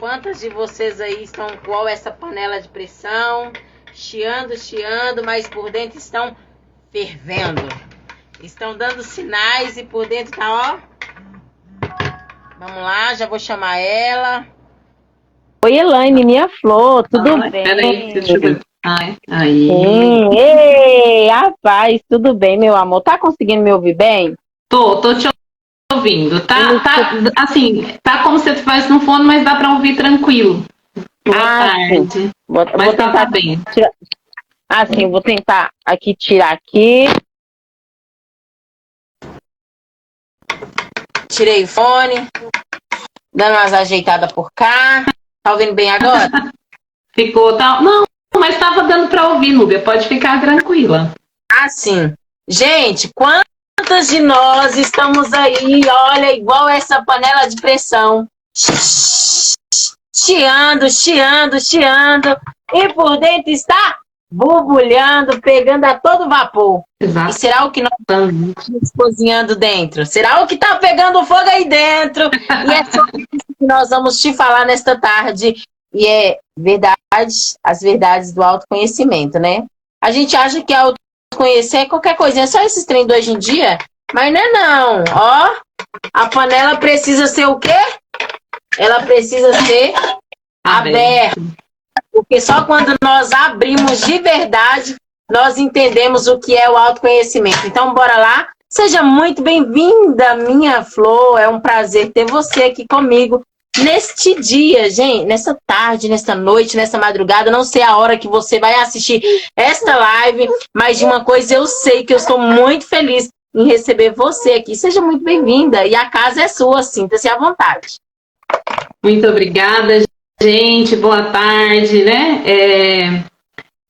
Quantas de vocês aí estão igual essa panela de pressão, chiando, mas por dentro estão fervendo. Estão dando sinais e por dentro tá, ó. Vamos lá, já vou chamar ela. Oi, Elaine, minha flor, tudo bem? Peraí, deixa eu ver. Aí. Ei, rapaz, tudo bem, meu amor? Tá conseguindo me ouvir bem? Tô te ouvindo. Tá assim, tá como se estivesse no fone, mas dá pra ouvir tranquilo. Boa tarde. Vou tentar bem. Vou tentar aqui tirar aqui. Tirei o fone, dando umas ajeitadas por cá. Tá ouvindo bem agora? Ficou, tá? Não, mas tava dando pra ouvir, Núbia. Pode ficar tranquila. Ah, sim. Gente, quantas de nós estamos aí, olha, igual essa panela de pressão. Chiando. E por dentro está borbulhando, pegando a todo vapor. Exato. E será o que nós estamos cozinhando dentro? Será o que está pegando fogo aí dentro? E é sobre isso que nós vamos te falar nesta tarde. E é as verdades do autoconhecimento, né? A gente acha que autoconhecer é qualquer coisinha, só esses trem de hoje em dia, mas não é não. Ó, a panela precisa ser o quê? Ela precisa ser aberta. Porque só quando nós abrimos de verdade, nós entendemos o que é o autoconhecimento. Então, bora lá. Seja muito bem-vinda, minha flor. É um prazer ter você aqui comigo neste dia, gente. Nessa tarde, nessa noite, nessa madrugada. Não sei a hora que você vai assistir esta live, mas de uma coisa eu sei que eu estou muito feliz em receber você aqui. Seja muito bem-vinda. E a casa é sua, sinta-se à vontade. Muito obrigada, gente. Boa tarde, né?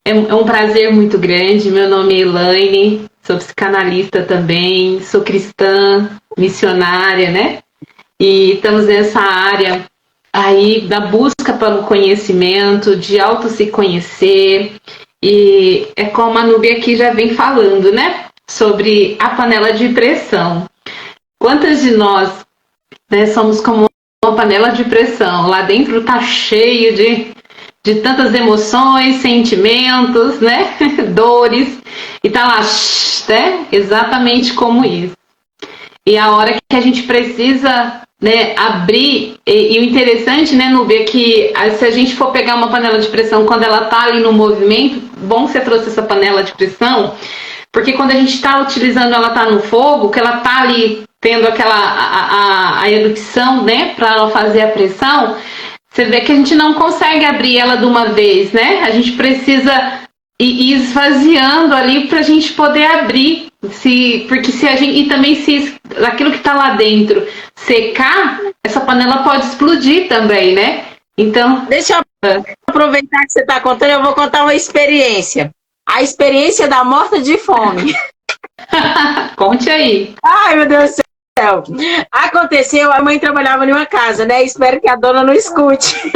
É um prazer muito grande. Meu nome é Elaine, sou psicanalista também, sou cristã, missionária, né? E estamos nessa área aí da busca pelo conhecimento, de auto se conhecer. E é como a Núbia aqui já vem falando, né? Sobre a panela de pressão. Quantas de nós, né, somos como uma panela de pressão? Lá dentro tá cheio de tantas emoções, sentimentos, né? Dores. E tá lá, né? Exatamente como isso. E a hora que a gente precisa, né, abrir, e o interessante, né, Núbia, que se a gente for pegar uma panela de pressão quando ela tá ali no movimento, bom que você trouxe essa panela de pressão, porque quando a gente está utilizando, ela tá no fogo, que ela tá ali tendo aquela a erupção, né, para ela fazer a pressão, você vê que a gente não consegue abrir ela de uma vez, né? A gente precisa ir esvaziando ali para a gente poder abrir, porque se a gente, e também se aquilo que está lá dentro secar, essa panela pode explodir também, né? Então, deixa eu aproveitar que você está contando, eu vou contar uma experiência. A experiência da morta de fome. Conte aí. Ai, meu Deus do céu. Aconteceu, a mãe trabalhava em uma casa, né? Espero que a dona não escute.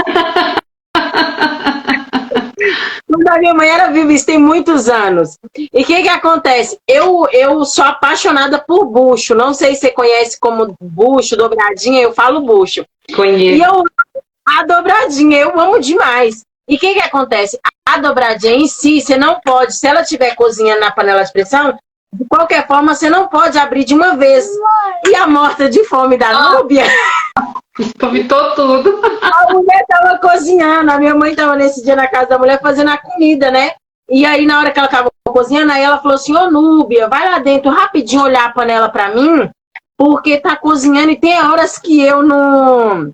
Quando a minha mãe era viva, isso tem muitos anos. E o que acontece? Eu sou apaixonada por bucho. Não sei se você conhece como bucho, dobradinha, eu falo bucho. Conheço. E a dobradinha, eu amo demais. E o que acontece? A dobradinha em si, você não pode, se ela estiver cozinhando na panela de pressão, de qualquer forma, você não pode abrir de uma vez. E a morta de fome da Núbia... Vomitou tudo. A mulher estava cozinhando, a minha mãe estava nesse dia na casa da mulher fazendo a comida, né? E aí, na hora que ela estava cozinhando, aí ela falou assim, ô Núbia, vai lá dentro rapidinho olhar a panela para mim, porque tá cozinhando e tem horas que eu não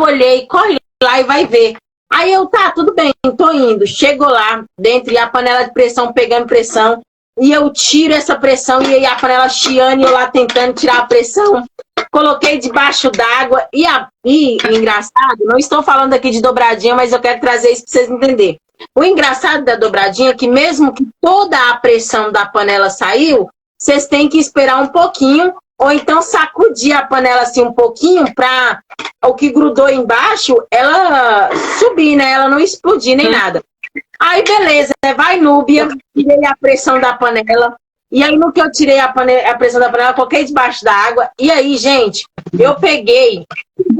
olhei, corre lá e vai ver. Aí eu, tá, tudo bem, tô indo. Chego lá dentro e a panela de pressão pegando pressão, e eu tiro essa pressão e aí a panela chiando e eu lá tentando tirar a pressão. Coloquei debaixo d'água e engraçado, não estou falando aqui de dobradinha, mas eu quero trazer isso para vocês entenderem. O engraçado da dobradinha é que mesmo que toda a pressão da panela saiu, vocês têm que esperar um pouquinho, ou então sacudir a panela assim um pouquinho para o que grudou embaixo, ela subir, né? Ela não explodir nem nada. Aí beleza, vai Núbia, tirei a pressão da panela. E aí, no que eu tirei a pressão da panela, coloquei debaixo da água. E aí, gente, eu peguei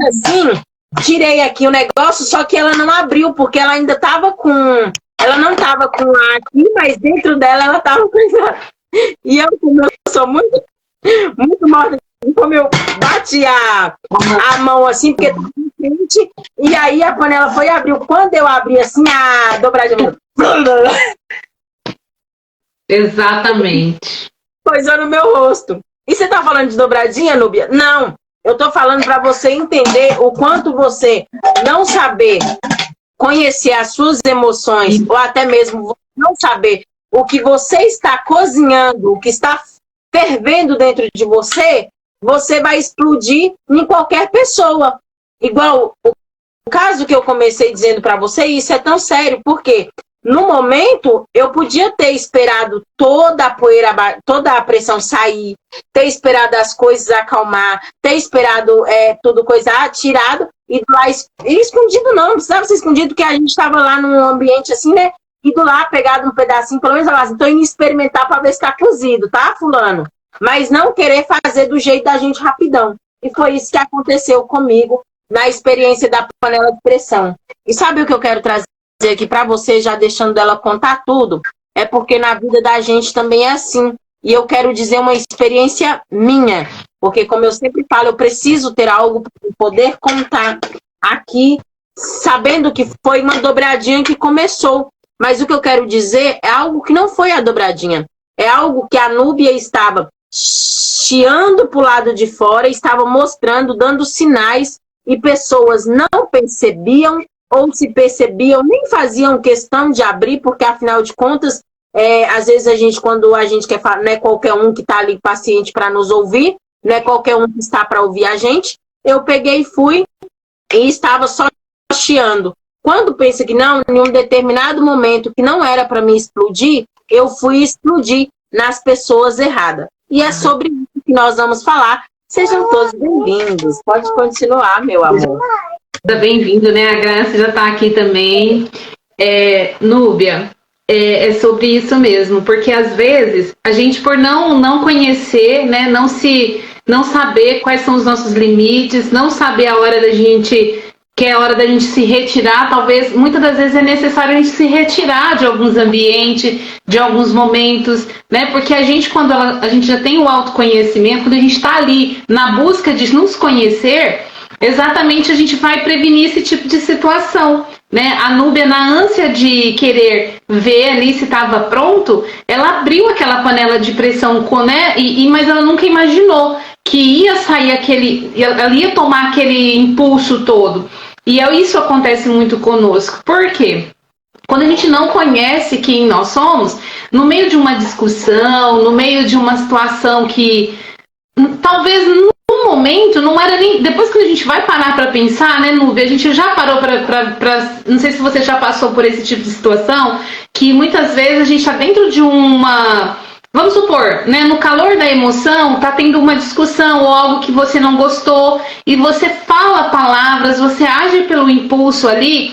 assim tirei aqui o negócio, só que ela não abriu, porque ela ainda estava com... Ela não estava com ar aqui, mas dentro dela ela estava com isso. E eu, como eu sou muito morta, como eu bati a mão assim, porque estava quente, e aí a panela foi e abriu. Quando eu abri assim, a dobradinha... Exatamente. Coisou no meu rosto. E você tá falando de dobradinha, Núbia? Não. Eu tô falando para você entender o quanto você não saber conhecer as suas emoções, ou até mesmo não saber o que você está cozinhando, o que está fervendo dentro de você, você vai explodir em qualquer pessoa. Igual o caso que eu comecei dizendo para você, isso é tão sério, porque no momento, eu podia ter esperado toda a poeira, toda a pressão sair, ter esperado as coisas acalmar, ter esperado tudo coisa tirado e lá escondido não precisava ser escondido, porque a gente estava lá num ambiente assim, né? Indo lá, pegado um pedacinho, pelo menos assim, então indo experimentar para ver se está cozido, tá, fulano? Mas não querer fazer do jeito da gente rapidão. E foi isso que aconteceu comigo na experiência da panela de pressão. E sabe o que eu quero trazer aqui para você, já deixando ela contar tudo? É porque na vida da gente também é assim. E eu quero dizer uma experiência minha. Porque, como eu sempre falo, eu preciso ter algo para poder contar aqui, sabendo que foi uma dobradinha que começou. Mas o que eu quero dizer é algo que não foi a dobradinha. É algo que a Núbia estava chiando para o lado de fora, estava mostrando, dando sinais, e pessoas não percebiam, ou se percebiam, nem faziam questão de abrir, porque afinal de contas, às vezes a gente, quando a gente quer falar, não é qualquer um que está ali paciente para nos ouvir, não é qualquer um que está para ouvir a gente. Eu peguei, fui e estava só chiando. Quando pensa que não, em um determinado momento que não era para me explodir, eu fui explodir nas pessoas erradas. E é sobre isso que nós vamos falar. Sejam todos bem-vindos. Pode continuar, meu amor. Bem-vindo, né? A Graça já está aqui também. Núbia, é sobre isso mesmo, porque às vezes a gente, por não conhecer, né, não saber quais são os nossos limites, não saber a hora da gente, que é a hora da gente se retirar, talvez, muitas das vezes é necessário a gente se retirar de alguns ambientes, de alguns momentos, né? Porque a gente, quando a gente já tem o autoconhecimento, quando a gente está ali na busca de nos conhecer, exatamente a gente vai prevenir esse tipo de situação, né? A Núbia, na ânsia de querer ver ali se estava pronto, ela abriu aquela panela de pressão, né? Mas ela nunca imaginou que ia sair ela ia tomar aquele impulso todo. E isso acontece muito conosco. Por quê? Quando a gente não conhece quem nós somos, no meio de uma discussão, no meio de uma situação que talvez no momento não era nem... Depois que a gente vai parar para pensar, né, Núbia? A gente já parou para... Não sei se você já passou por esse tipo de situação, que muitas vezes a gente está dentro de uma... Vamos supor, né, no calor da emoção, tá tendo uma discussão ou algo que você não gostou e você fala palavras, você age pelo impulso ali,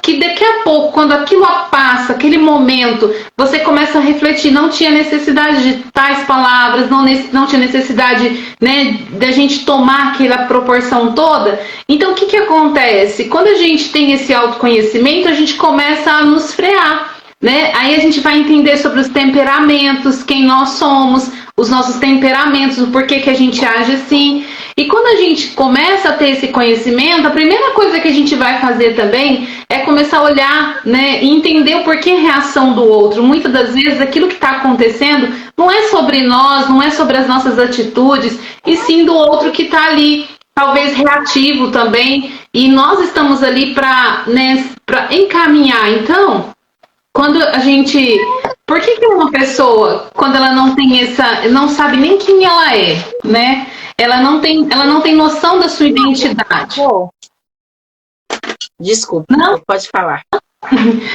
que daqui a pouco, quando aquilo passa, aquele momento, você começa a refletir, não tinha necessidade de tais palavras, não tinha necessidade, né, da gente tomar aquela proporção toda. Então, o que acontece? Quando a gente tem esse autoconhecimento, a gente começa a nos frear, né? Aí a gente vai entender sobre os temperamentos, quem nós somos, os nossos temperamentos, o porquê que a gente age assim. E quando a gente começa a ter esse conhecimento, a primeira coisa que a gente vai fazer também é começar a olhar, né, e entender o porquê reação do outro. Muitas das vezes aquilo que está acontecendo não é sobre nós, não é sobre as nossas atitudes, e sim do outro que está ali, talvez reativo também. E nós estamos ali para, né, para encaminhar. Então, quando a gente... Por que uma pessoa, quando ela não tem não sabe nem quem ela é, né? Ela não tem noção da sua identidade. Desculpa, não pode falar.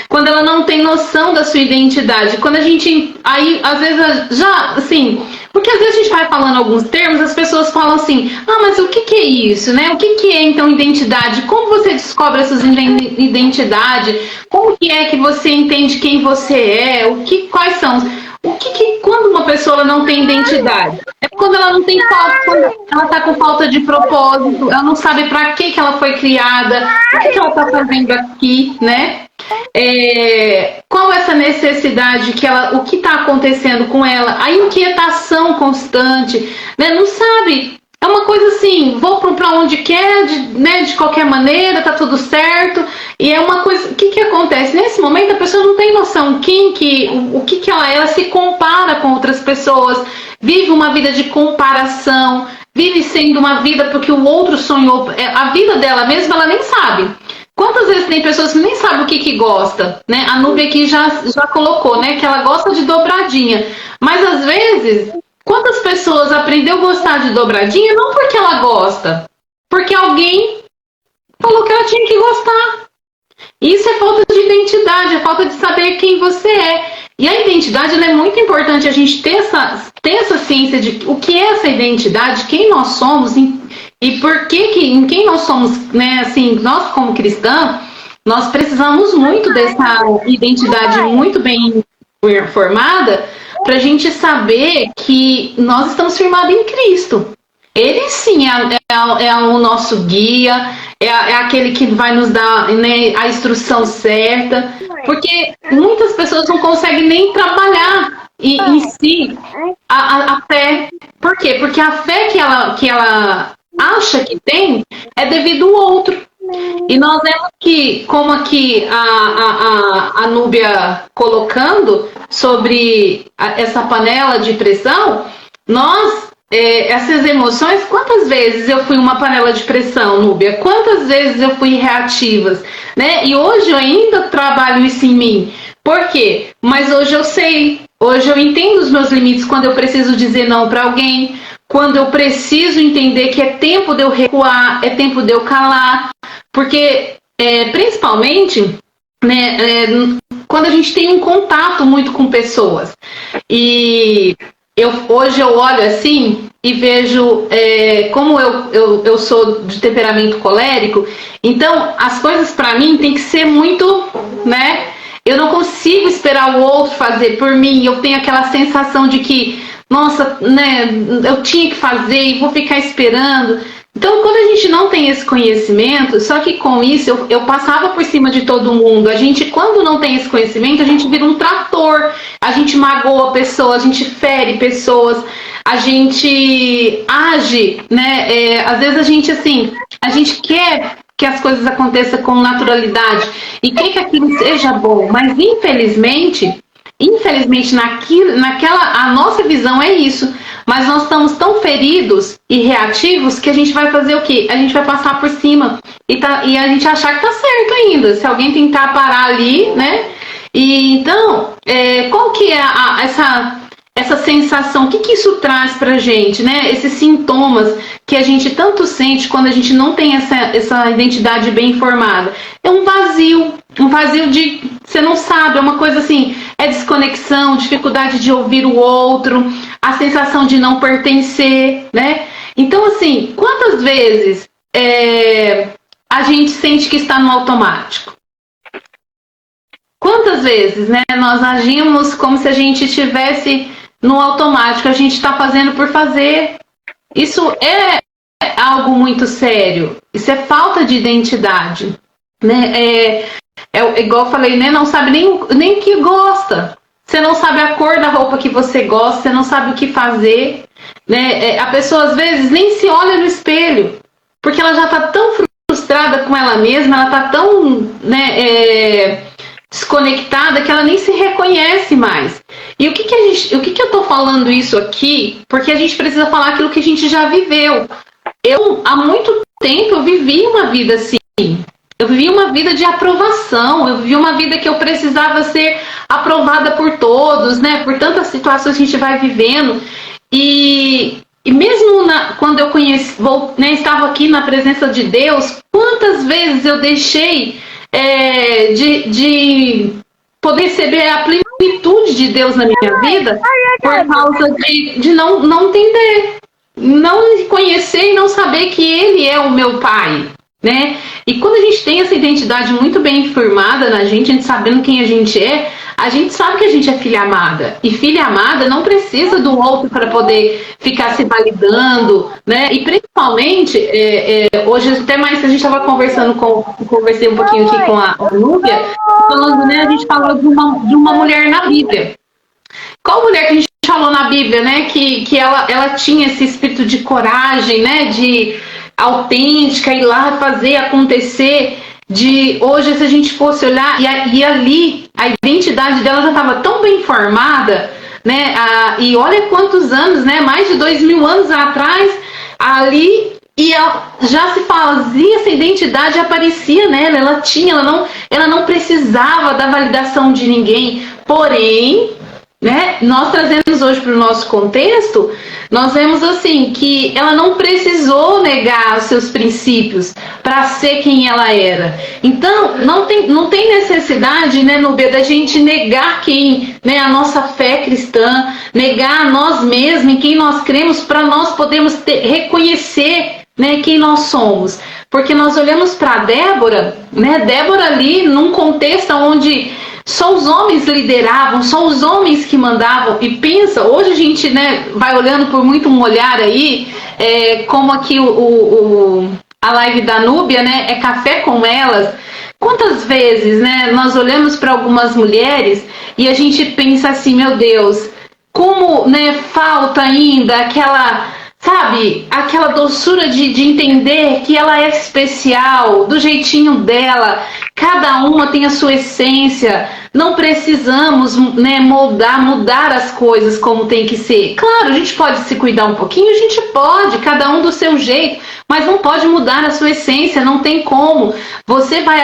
Quando ela não tem noção da sua identidade, quando a gente, aí às vezes já, assim, porque às vezes a gente vai falando alguns termos, as pessoas falam assim, mas o que é isso, né? O que é então identidade? Como você descobre essa identidade? Como que é que você entende quem você é? Quais são? Quando uma pessoa ela não tem identidade? É quando ela não tem falta, quando ela está com falta de propósito, ela não sabe para que ela foi criada, o que ela está fazendo aqui, né? Qual essa necessidade o que está acontecendo com ela, a inquietação constante, né? Não sabe, é uma coisa assim, vou para onde quer, né? De qualquer maneira, tá tudo certo, e é uma coisa, o que acontece? Nesse momento a pessoa não tem noção o que ela se compara com outras pessoas, vive uma vida de comparação, vive sendo uma vida porque o outro sonhou, a vida dela mesma ela nem sabe. Quantas vezes tem pessoas que nem sabem o que gosta, né? A Núbia aqui já colocou, né? Que ela gosta de dobradinha. Mas às vezes, quantas pessoas aprendeu a gostar de dobradinha não porque ela gosta, porque alguém falou que ela tinha que gostar. Isso é falta de identidade, é falta de saber quem você é. E a identidade ela é muito importante a gente ter essa ciência de o que é essa identidade, quem nós somos e por que em quem nós somos, né? Assim, nós como cristãos, nós precisamos muito dessa identidade muito bem formada para a gente saber que nós estamos firmados em Cristo. Ele sim é o nosso guia, é aquele que vai nos dar, né, a instrução certa, porque muitas pessoas não conseguem nem trabalhar em si a fé. Por quê? Porque a fé que ela acha que tem é devido ao outro. E nós vemos que, como aqui a Núbia colocando sobre essa panela de pressão, essas emoções, quantas vezes eu fui uma panela de pressão, Núbia? Quantas vezes eu fui reativas, né? E hoje eu ainda trabalho isso em mim. Por quê? Mas hoje eu sei, hoje eu entendo os meus limites quando eu preciso dizer não para alguém, quando eu preciso entender que é tempo de eu recuar, é tempo de eu calar, porque principalmente, né, quando a gente tem um contato muito com pessoas, e hoje eu olho assim e vejo como eu sou de temperamento colérico, então as coisas para mim tem que ser muito, né, eu não consigo esperar o outro fazer por mim, eu tenho aquela sensação de que nossa, né, eu tinha que fazer e vou ficar esperando. Então, quando a gente não tem esse conhecimento, só que com isso eu passava por cima de todo mundo. A gente, quando não tem esse conhecimento, a gente vira um trator, a gente magoa pessoas, a gente fere pessoas, a gente age, né? Às vezes a gente quer que as coisas aconteçam com naturalidade e quer que aquilo seja bom, mas infelizmente a nossa visão é isso, mas nós estamos tão feridos e reativos que a gente vai fazer o quê? A gente vai passar por cima e a gente achar que tá certo ainda, se alguém tentar parar ali, né? E então, qual que é essa sensação, o que isso traz pra gente, né? Esses sintomas que a gente tanto sente quando a gente não tem essa identidade bem formada. É um vazio de, você não sabe, é uma coisa assim, é desconexão, dificuldade de ouvir o outro, a sensação de não pertencer, né? Então, assim, quantas vezes a gente sente que está no automático? Quantas vezes, né, nós agimos como se a gente estivesse no automático, a gente está fazendo por fazer. Isso é algo muito sério. Isso é falta de identidade, né? Igual eu falei, né? Não sabe nem o que gosta. Você não sabe a cor da roupa que você gosta, você não sabe o que fazer, né? A pessoa às vezes nem se olha no espelho, porque ela já está tão frustrada com ela mesma, ela está tão, né, desconectada que ela nem se reconhece mais. E o que eu tô falando isso aqui? Porque a gente precisa falar aquilo que a gente já viveu. Há muito tempo, eu vivi uma vida assim. Eu vivi uma vida de aprovação. Eu vivi uma vida que eu precisava ser aprovada por todos, né? Por tantas situações que a gente vai vivendo. E mesmo quando eu estava aqui na presença de Deus, quantas vezes eu deixei de poder receber a plenitude de Deus na minha vida por causa de não entender, não conhecer e não saber que Ele é o meu Pai, né? E quando a gente tem essa identidade muito bem firmada na gente sabendo quem a gente é, a gente sabe que a gente é filha amada. E filha amada não precisa do outro para poder ficar se validando, né? E principalmente, hoje até mais a gente estava conversei um pouquinho aqui com a Núbia, falando, né? A gente falou de uma mulher na Bíblia. Qual mulher que a gente falou na Bíblia, né? Que ela tinha esse espírito de coragem, né? De autêntica, ir lá fazer acontecer. Hoje, se a gente fosse olhar, e ali a identidade dela já estava tão bem formada, né? E olha quantos anos, né? Mais de 2000 anos atrás, ali, e ela já se fazia, essa identidade aparecia nela, ela não precisava da validação de ninguém, porém, né, nós trazemos hoje para o nosso contexto, nós vemos assim que ela não precisou negar os seus princípios para ser quem ela era. Então, não tem necessidade, né, Núbia, da gente negar né, a nossa fé cristã, negar a nós mesmos, em quem nós cremos, para nós podermos reconhecer, né, quem nós somos. Porque nós olhamos para Débora, né, Débora ali num contexto onde só os homens lideravam, só os homens que mandavam. E pensa, hoje a gente, né, vai olhando por muito um olhar aí, como aqui a live da Núbia, né, é café com elas. Quantas vezes, né, nós olhamos para algumas mulheres e a gente pensa assim, meu Deus, como, né, falta ainda aquela doçura de entender que ela é especial, do jeitinho dela, cada uma tem a sua essência, não precisamos, né, mudar as coisas como tem que ser. Claro, a gente pode se cuidar um pouquinho, a gente pode, cada um do seu jeito, mas não pode mudar a sua essência, não tem como. Você vai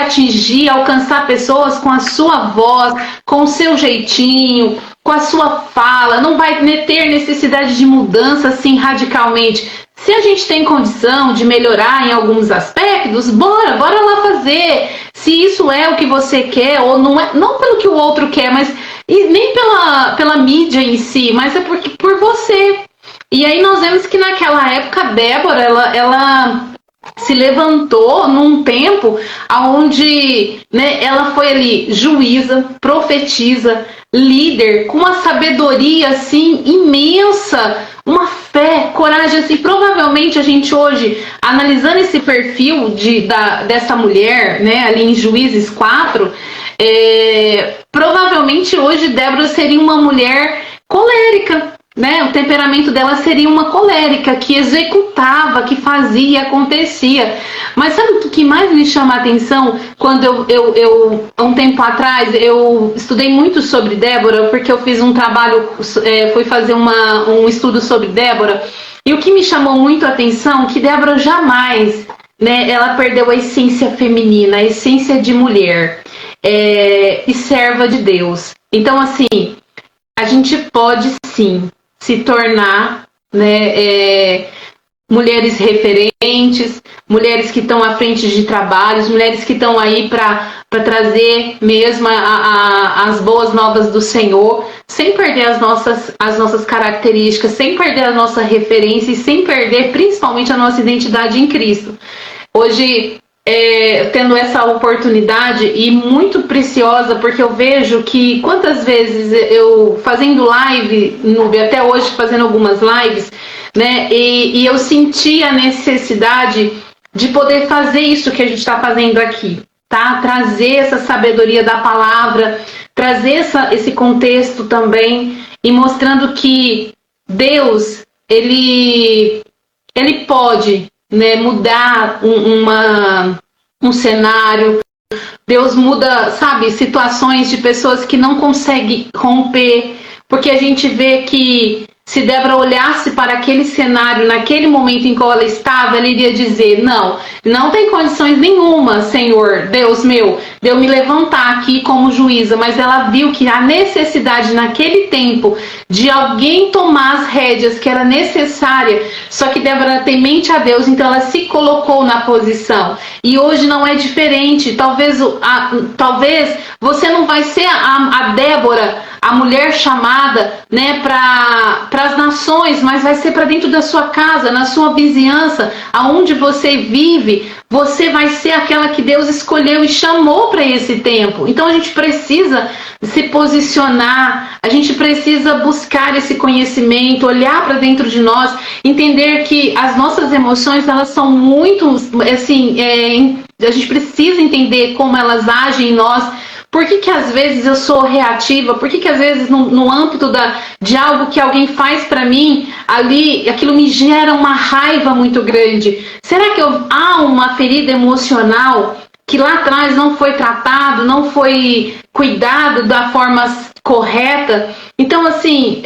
alcançar pessoas com a sua voz, com o seu jeitinho, com a sua fala, não vai ter necessidade de mudança assim radicalmente. Se a gente tem condição de melhorar em alguns aspectos, bora lá fazer. Se isso é o que você quer ou não é, não pelo que o outro quer, mas e nem pela mídia em si, mas é por você. E aí nós vemos que naquela época Débora, ela se levantou num tempo onde, né, ela foi ali juíza, profetisa, líder, com uma sabedoria assim imensa, uma fé, coragem assim. Provavelmente a gente hoje, analisando esse perfil dessa mulher, né, ali em Juízes 4, provavelmente hoje Débora seria uma mulher colérica, né? O temperamento dela seria uma colérica, que executava, que fazia, acontecia. Mas sabe o que mais me chama a atenção? Quando um tempo atrás, eu estudei muito sobre Débora, porque eu fiz um trabalho, fui fazer um estudo sobre Débora, e o que me chamou muito a atenção é que Débora jamais, né, ela perdeu a essência feminina, a essência de mulher, e serva de Deus. Então, assim, a gente pode sim se tornar, né, mulheres referentes, mulheres que estão à frente de trabalhos, mulheres que estão aí para trazer mesmo as boas novas do Senhor, sem perder as nossas características, sem perder a nossa referência e sem perder principalmente a nossa identidade em Cristo. Hoje, tendo essa oportunidade e muito preciosa, porque eu vejo que quantas vezes eu fazendo live, até hoje fazendo algumas lives, né, e eu senti a necessidade de poder fazer isso que a gente está fazendo aqui, tá? Trazer essa sabedoria da palavra, trazer esse contexto também, e mostrando que Deus, ele pode, né, mudar um cenário. Deus muda, sabe, situações de pessoas que não conseguem romper, porque a gente vê que se Débora olhasse para aquele cenário, naquele momento em que ela estava, ela iria dizer, não tem condições nenhuma, Senhor, Deus meu, de eu me levantar aqui como juíza, mas ela viu que a necessidade naquele tempo de alguém tomar as rédeas, que era necessária, só que Débora tem mente a Deus, então ela se colocou na posição. E hoje não é diferente. Talvez você não vai ser a Débora, a mulher chamada, né, para as nações, mas vai ser para dentro da sua casa, na sua vizinhança, aonde você vive, você vai ser aquela que Deus escolheu e chamou para esse tempo. Então a gente precisa se posicionar, a gente precisa buscar esse conhecimento, olhar para dentro de nós, entender que as nossas emoções, elas são muito, assim, a gente precisa entender como elas agem em nós. Por que às vezes eu sou reativa? Por que às vezes no âmbito de algo que alguém faz para mim, ali, aquilo me gera uma raiva muito grande? Será que há uma ferida emocional que lá atrás não foi tratado, não foi cuidado da forma correta? Então, assim,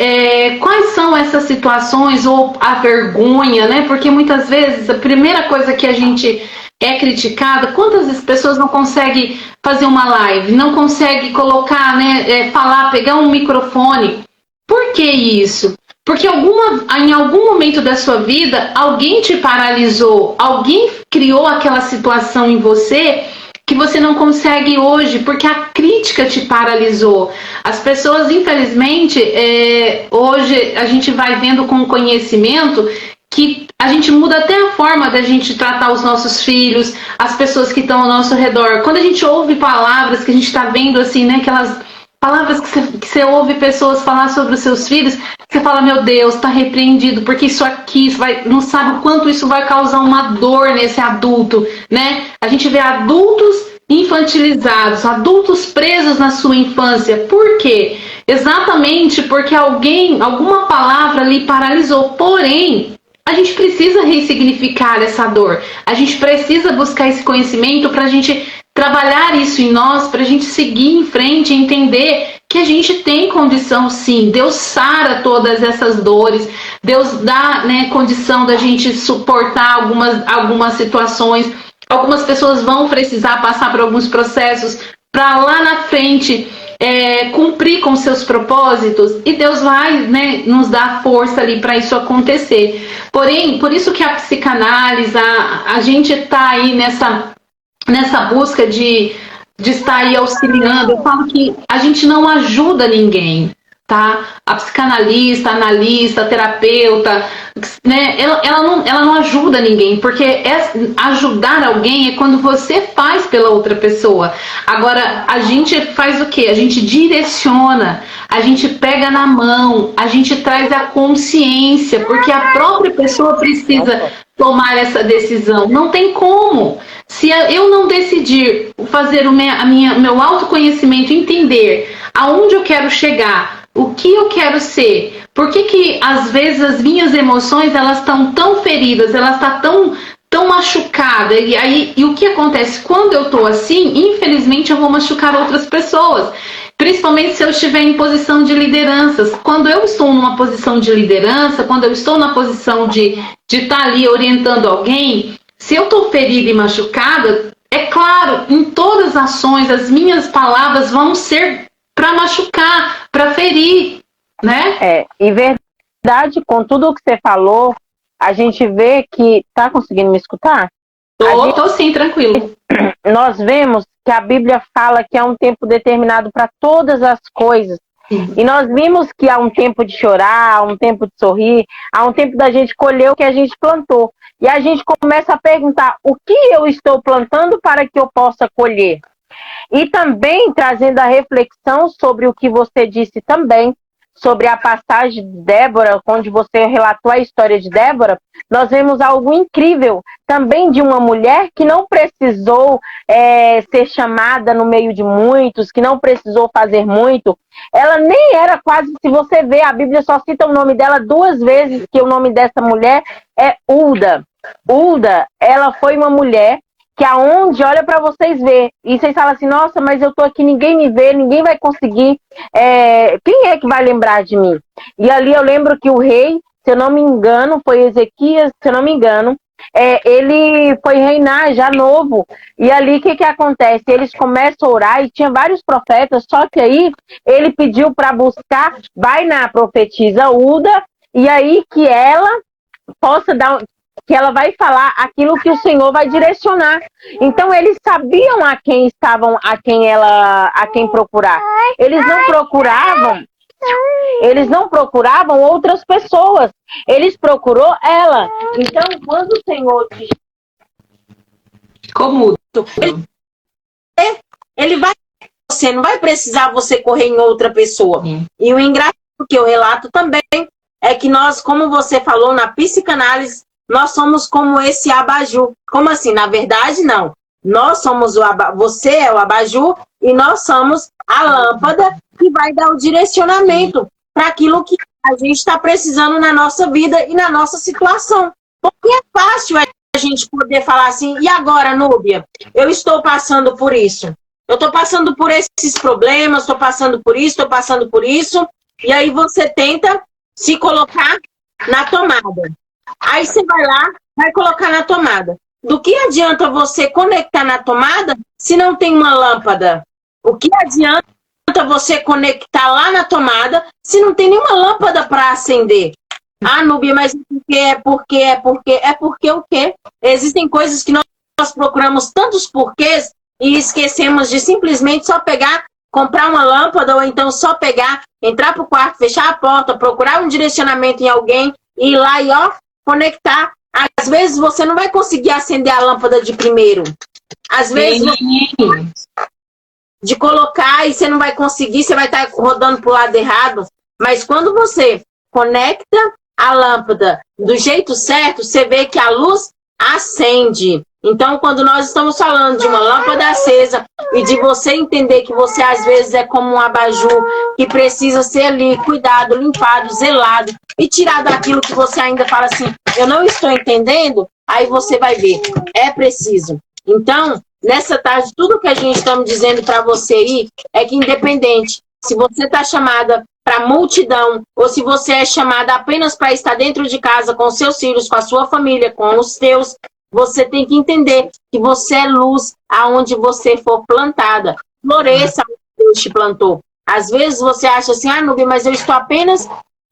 quais são essas situações, ou a vergonha, né? Porque muitas vezes a primeira coisa que a gente é criticada, quantas pessoas não conseguem fazer uma live, não conseguem colocar, né, falar, pegar um microfone? Por que isso? Porque em algum momento da sua vida, alguém te paralisou, alguém criou aquela situação em você que você não consegue hoje, porque a crítica te paralisou. As pessoas, infelizmente, hoje a gente vai vendo com conhecimento que a gente muda até a forma da gente tratar os nossos filhos, as pessoas que estão ao nosso redor. Quando a gente ouve palavras que a gente está vendo assim, né, aquelas palavras que você ouve pessoas falar sobre os seus filhos, você fala, meu Deus, está repreendido, porque isso aqui, não sabe o quanto isso vai causar uma dor nesse adulto, né? A gente vê adultos infantilizados, adultos presos na sua infância. Por quê? Exatamente porque alguma palavra ali paralisou. Porém, a gente precisa ressignificar essa dor. A gente precisa buscar esse conhecimento para a gente trabalhar isso em nós, para a gente seguir em frente e entender que a gente tem condição, sim. Deus sara todas essas dores. Deus dá, né, condição da gente suportar algumas situações. Algumas pessoas vão precisar passar por alguns processos para lá na frente cumprir com seus propósitos, e Deus vai, né, nos dar força ali para isso acontecer. Porém, por isso que a psicanálise, a gente está aí nessa busca de estar aí auxiliando. Eu falo que a gente não ajuda ninguém, tá? A psicanalista, a analista, a terapeuta, né, ela não ajuda ninguém, porque ajudar alguém é quando você faz pela outra pessoa. Agora, a gente faz o quê? A gente direciona, a gente pega na mão, a gente traz a consciência, porque a própria pessoa precisa tomar essa decisão. Não tem como. Se eu não decidir fazer o meu autoconhecimento, entender aonde eu quero chegar, o que eu quero ser, por que às vezes as minhas emoções elas estão tão feridas, elas estão tão machucadas, e o que acontece quando eu estou assim? Infelizmente eu vou machucar outras pessoas, principalmente se eu estiver em posição de lideranças. Quando eu estou numa posição de liderança, quando eu estou na posição de estar ali orientando alguém, se eu estou ferida e machucada, é claro, em todas as ações, as minhas palavras vão ser para machucar, para ferir, né? E verdade, com tudo o que você falou, a gente vê que... Tá conseguindo me escutar? Tô sim, tranquilo. Nós vemos que a Bíblia fala que há um tempo determinado para todas as coisas. Sim. E nós vimos que há um tempo de chorar, há um tempo de sorrir, há um tempo da gente colher o que a gente plantou. E a gente começa a perguntar, o que eu estou plantando para que eu possa colher? E também trazendo a reflexão sobre o que você disse também, sobre a passagem de Débora, onde você relatou a história de Débora, nós vemos algo incrível também de uma mulher que não precisou ser chamada no meio de muitos, que não precisou fazer muito. Ela nem era quase, se você ver, a Bíblia só cita o nome dela 2 vezes, que o nome dessa mulher é Hulda. Hulda, ela foi uma mulher que aonde, olha para vocês ver, e vocês falam assim, nossa, mas eu tô aqui, ninguém me vê, ninguém vai conseguir, quem é que vai lembrar de mim? E ali eu lembro que o rei, se eu não me engano, foi Ezequias, se eu não me engano, ele foi reinar já novo, e ali o que acontece? Eles começam a orar, e tinha vários profetas, só que aí ele pediu para buscar, vai na profetisa Hulda, e aí que ela possa dar... que ela vai falar aquilo que o Senhor vai direcionar. Então eles sabiam a quem procurar. Eles não procuravam outras pessoas. Eles procurou ela. Então quando o Senhor te... Como? Ele vai, você não vai precisar você correr em outra pessoa. Sim. E o engraçado que eu relato também é que nós, como você falou na psicanálise, nós somos como esse abajur. Como assim? Na verdade, não. Nós somos você é o abajur e nós somos a lâmpada que vai dar o direcionamento para aquilo que a gente está precisando na nossa vida e na nossa situação. Porque é fácil a gente poder falar assim, e agora, Núbia? Eu estou passando por isso. Eu estou passando por esses problemas, estou passando por isso, estou passando por isso. E aí você tenta se colocar na tomada. Aí você vai lá, vai colocar na tomada. Do que adianta você conectar na tomada se não tem uma lâmpada? O que adianta você conectar lá na tomada se não tem nenhuma lâmpada para acender? Ah, Núbia, mas é porque o quê? Existem coisas que nós procuramos tantos porquês e esquecemos de simplesmente só pegar, comprar uma lâmpada ou então só pegar, entrar pro quarto, fechar a porta, procurar um direcionamento em alguém e ir lá e ó, conectar. Às vezes você não vai conseguir acender a lâmpada de primeiro. Às vezes de colocar e você não vai conseguir, você vai estar rodando pro lado errado. Mas quando você conecta a lâmpada do jeito certo, você vê que a luz acende. Então, quando nós estamos falando de uma lâmpada acesa e de você entender que você às vezes é como um abajur que precisa ser ali cuidado, limpado, zelado e tirado daquilo que você ainda fala assim, eu não estou entendendo, aí você vai ver, é preciso. Então, nessa tarde, tudo que a gente estamos dizendo para você aí é que independente se você está chamada para multidão ou se você é chamada apenas para estar dentro de casa com os seus filhos, com a sua família, com os teus, você tem que entender que você é luz aonde você for plantada. Floresça onde Deus te plantou. Às vezes você acha assim, ah, Núbia, mas eu estou apenas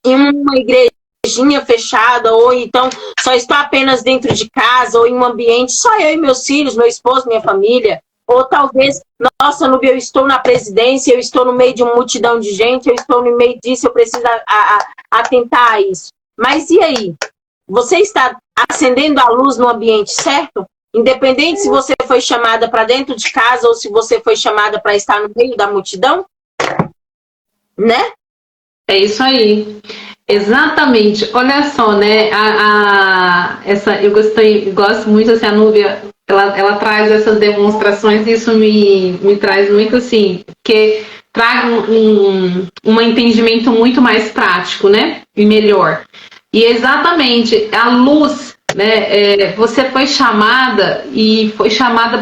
em uma igrejinha fechada, ou então só estou apenas dentro de casa, ou em um ambiente, só eu e meus filhos, meu esposo, minha família. Ou talvez, nossa, Núbia, eu estou na presidência, eu estou no meio de uma multidão de gente, eu estou no meio disso, eu preciso atentar a isso. Mas e aí? Você está acendendo a luz no ambiente certo? Independente se você foi chamada para dentro de casa ou se você foi chamada para estar no meio da multidão? Né? É isso aí. Exatamente. Olha só, né? Eu gosto muito, assim, a Núbia, ela traz essas demonstrações, e isso me traz muito, assim, que traga um entendimento muito mais prático, né? E melhor. E exatamente, a luz, né? Você foi chamada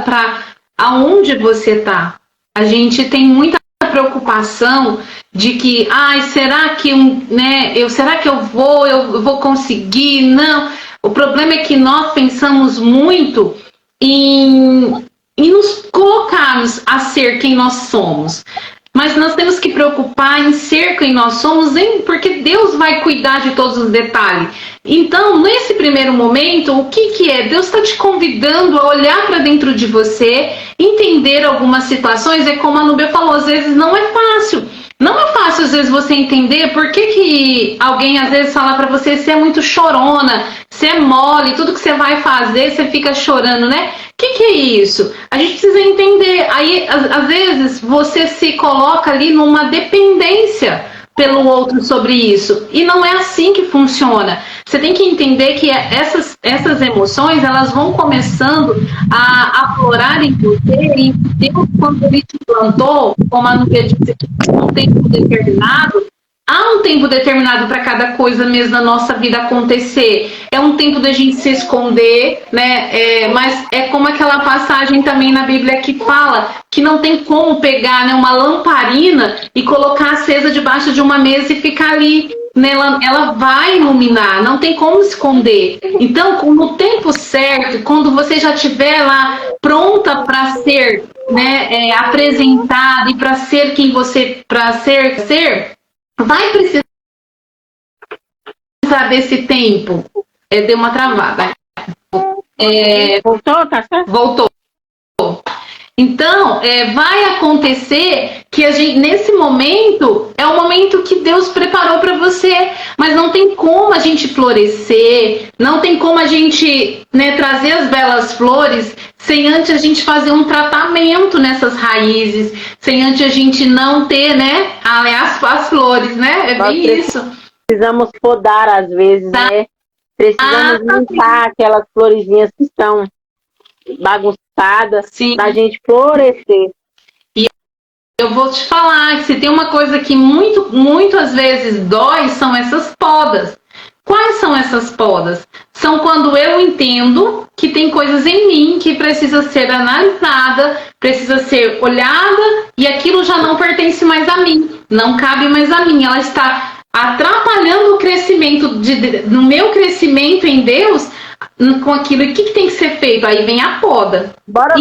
para aonde você está. A gente tem muita preocupação de que, será que eu vou conseguir? Não. O problema é que nós pensamos muito em nos colocarmos a ser quem nós somos. Mas nós temos que preocupar em ser quem nós somos, porque Deus vai cuidar de todos os detalhes. Então, nesse primeiro momento, o que é? Deus está te convidando a olhar para dentro de você, entender algumas situações. É como a Núbia falou, às vezes não é fácil. Não é fácil, às vezes, você entender por que alguém, às vezes, fala pra você, você é muito chorona, você é mole, tudo que você vai fazer, você fica chorando, né? O que é isso? A gente precisa entender. Aí, às vezes, você se coloca ali numa dependência pelo outro sobre isso. E não é assim que funciona. Você tem que entender que essas emoções, elas vão começando a aflorar em você, e Deus, quando Ele te plantou, como a Núbia disse, um tempo determinado, há um tempo determinado para cada coisa mesmo na nossa vida acontecer. É um tempo da gente se esconder, né? Mas é como aquela passagem também na Bíblia que fala que não tem como pegar, né, uma lamparina e colocar acesa debaixo de uma mesa e ficar ali. Ela vai iluminar, não tem como esconder. Então, no tempo certo, quando você já estiver lá pronta para ser, né, apresentada e para ser quem você, para ser, vai precisar desse tempo. Deu uma travada. Voltou, tá certo? Voltou. Então, vai acontecer que a gente, nesse momento, é o momento que Deus preparou para você, mas não tem como a gente florescer, não tem como a gente, né, trazer as belas flores sem antes a gente fazer um tratamento nessas raízes, sem antes a gente não ter, né, as flores, né? É bem isso. Precisamos podar às vezes, né? Precisamos limpar aquelas florezinhas que estão bagunçadas para a gente florescer. E eu vou te falar que se tem uma coisa que muito às vezes dói, são essas podas. Quais são essas podas? São quando eu entendo que tem coisas em mim que precisa ser analisada, precisa ser olhada, e aquilo já não pertence mais a mim, não cabe mais a mim. Ela está atrapalhando o crescimento, no meu crescimento em Deus, com aquilo. E o que tem que ser feito? Aí vem a poda. Bora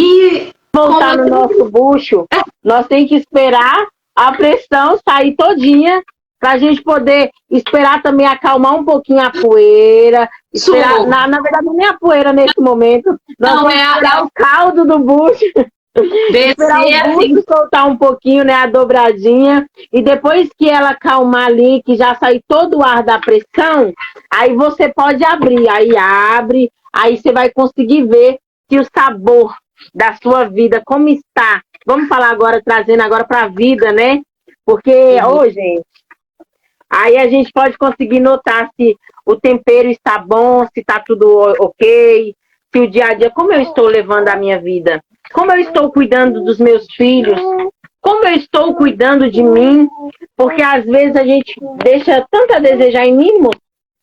voltar no nosso bucho. Nós temos que esperar a pressão sair todinha, para a gente poder esperar também acalmar um pouquinho a poeira. Esperar, na verdade, não é a poeira nesse momento. Nós vamos esperar o caldo do bucho. Esperar o bucho soltar um pouquinho, né, a dobradinha. E depois que ela acalmar ali, que já sair todo o ar da pressão, aí você pode abrir. Aí abre, aí você vai conseguir ver que o sabor da sua vida, como está. Vamos falar agora, trazendo agora para a vida, né? Porque, gente, aí a gente pode conseguir notar se o tempero está bom, se está tudo ok, se o dia a dia, como eu estou levando a minha vida, como eu estou cuidando dos meus filhos, como eu estou cuidando de mim, porque às vezes a gente deixa tanto a desejar em mimos,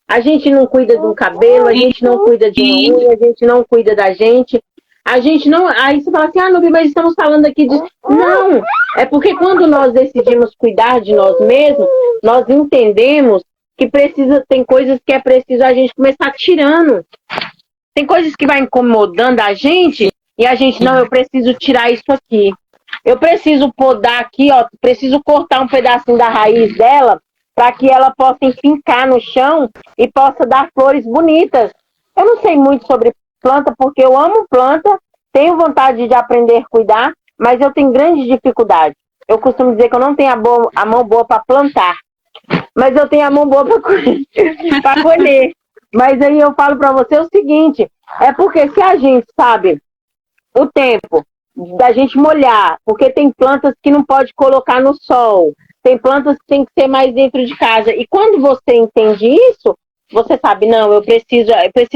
a gente não cuida do cabelo, a gente não cuida de uma unha, a gente não cuida da gente. A gente não... Aí você fala assim, Nubi, mas estamos falando aqui de... Não, é porque quando nós decidimos cuidar de nós mesmos, nós entendemos que tem coisas que é preciso a gente começar tirando. Tem coisas que vai incomodando a gente e a gente, não, eu preciso tirar isso aqui. Eu preciso podar aqui, ó, preciso cortar um pedacinho da raiz dela para que ela possa enfincar no chão e possa dar flores bonitas. Eu não sei muito sobre planta, porque eu amo planta, tenho vontade de aprender a cuidar, mas eu tenho grandes dificuldades. Eu costumo dizer que eu não tenho a mão boa para plantar, mas eu tenho a mão boa para colher. Mas aí eu falo para você o seguinte, é porque se a gente sabe o tempo da gente molhar, porque tem plantas que não pode colocar no sol, tem plantas que tem que ser mais dentro de casa, e quando você entende isso, você sabe, não, eu preciso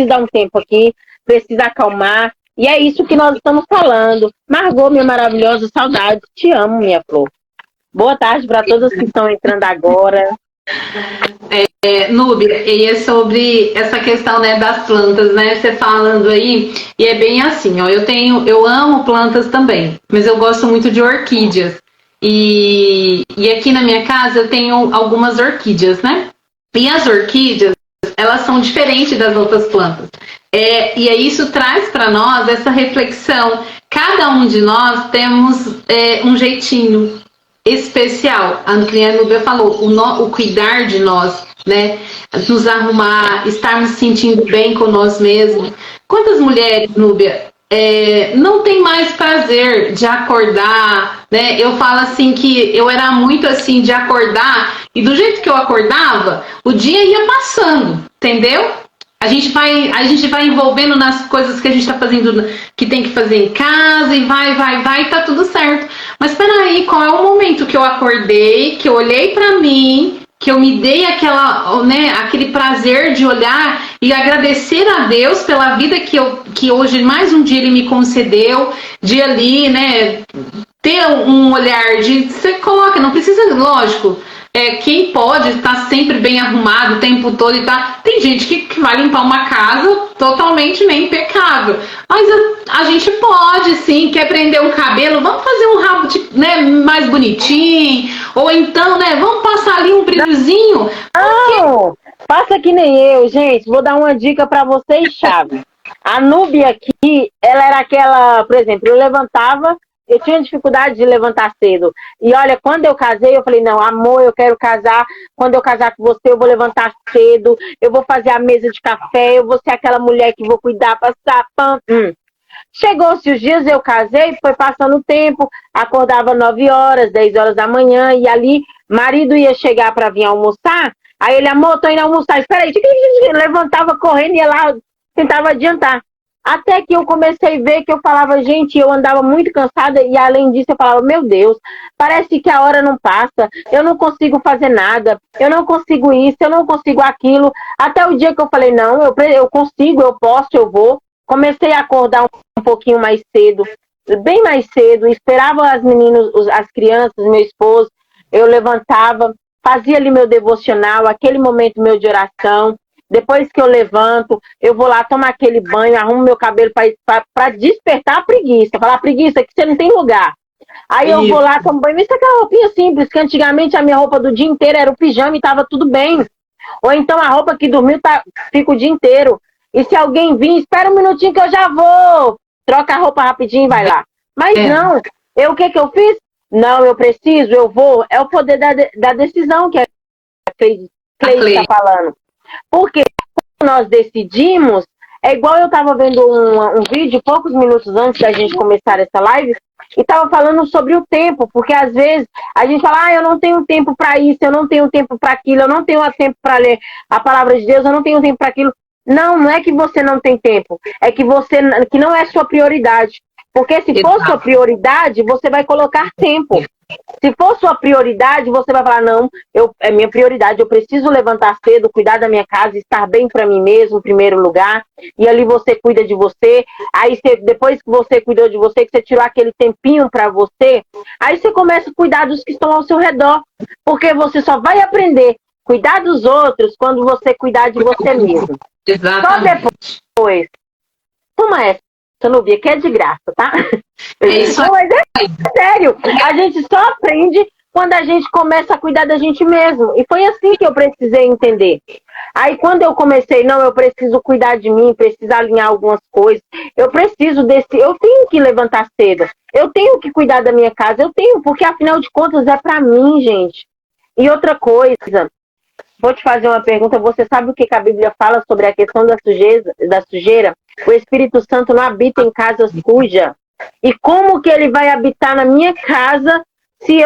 dar um tempo aqui, precisa acalmar. E é isso que nós estamos falando. Margot, minha maravilhosa, saudade. Te amo, minha flor. Boa tarde para todas que estão entrando agora. Núbia, e é sobre essa questão, né, das plantas, né? Você falando aí, e é bem assim, ó. Eu amo plantas também, mas eu gosto muito de orquídeas. E aqui na minha casa eu tenho algumas orquídeas, né? E as orquídeas, elas são diferentes das outras plantas. E aí isso traz para nós essa reflexão. Cada um de nós temos um jeitinho especial. A Núbia falou, o cuidar de nós, né? Nos arrumar, estarmos sentindo bem com nós mesmos. Quantas mulheres, Núbia, não tem mais prazer de acordar, né? Eu falo assim que eu era muito assim de acordar e do jeito que eu acordava, o dia ia passando, entendeu? A gente vai envolvendo nas coisas que a gente está fazendo, que tem que fazer em casa, e vai, tá tudo certo. Mas peraí, qual é o momento que eu acordei, que eu olhei para mim, que eu me dei aquele prazer de olhar e agradecer a Deus pela vida que hoje, mais um dia, Ele me concedeu, de ali, né, ter um olhar de... Você coloca, não precisa, lógico... quem pode estar sempre bem arrumado o tempo todo e tá. Tem gente que vai limpar uma casa totalmente impecável. Mas a gente pode, sim, quer prender um cabelo, vamos fazer um rabo mais bonitinho. Ou então, né, vamos passar ali um brilhozinho. Não, faça que nem eu, gente. Vou dar uma dica para vocês, chave. A Núbia aqui, ela era aquela, por exemplo, eu tinha dificuldade de levantar cedo. E olha, quando eu casei, eu falei, não, amor, eu quero casar. Quando eu casar com você, eu vou levantar cedo. Eu vou fazer a mesa de café. Eu vou ser aquela mulher que vou cuidar, passar pão. Chegou-se os dias, eu casei, foi passando o tempo, acordava 9 horas, 10 horas da manhã, e ali, marido ia chegar para vir almoçar, aí ele, amor, tô indo almoçar, espera aí, levantava correndo e ia lá, tentava adiantar. Até que eu comecei a ver que eu falava, gente, eu andava muito cansada e além disso eu falava, meu Deus, parece que a hora não passa, eu não consigo fazer nada, eu não consigo isso, eu não consigo aquilo. Até o dia que eu falei, não, eu consigo, eu posso, eu vou. Comecei a acordar um pouquinho mais cedo, bem mais cedo, esperava as meninas, as crianças, meu esposo, eu levantava, fazia ali meu devocional, aquele momento meu de oração. Depois que eu levanto, eu vou lá tomar aquele banho, arrumo meu cabelo para despertar a preguiça. Falar, preguiça, que você não tem lugar. Aí eu vou lá, tomo banho, isso é aquela roupinha simples, que antigamente a minha roupa do dia inteiro era o pijama e tava tudo bem. Ou então a roupa que dormiu fica o dia inteiro. E se alguém vir, espera um minutinho que eu já vou. Troca a roupa rapidinho e vai lá. Mas não, o que eu fiz? Não, eu preciso, eu vou. É o poder da decisão que a Cleide está falando. Porque quando nós decidimos, é igual eu estava vendo um vídeo poucos minutos antes da gente começar essa live, e estava falando sobre o tempo, porque às vezes a gente fala, eu não tenho tempo para isso, eu não tenho tempo para aquilo, eu não tenho tempo para ler a palavra de Deus, eu não tenho tempo para aquilo. Não, não é que você não tem tempo, é que que não é sua prioridade. Porque se for sua prioridade, você vai colocar tempo. Se for sua prioridade, você vai falar, não, é minha prioridade, eu preciso levantar cedo, cuidar da minha casa, estar bem para mim mesmo, em primeiro lugar, e ali você cuida de você, aí depois que você cuidou de você, que você tirou aquele tempinho para você, aí você começa a cuidar dos que estão ao seu redor, porque você só vai aprender a cuidar dos outros quando você cuidar de você mesmo. Exatamente. Só depois, toma essa, Nubia, que é de graça, tá? Isso mas é sério, a gente só aprende quando a gente começa a cuidar da gente mesmo. E foi assim que eu precisei entender. Aí quando eu comecei, não, eu preciso cuidar de mim, preciso alinhar algumas coisas, eu tenho que levantar cedo, eu tenho que cuidar da minha casa, porque afinal de contas é pra mim, gente. E outra coisa, vou te fazer uma pergunta, você sabe o que a Bíblia fala sobre a questão da sujeira? O Espírito Santo não habita em casa suja. E como que ele vai habitar na minha casa se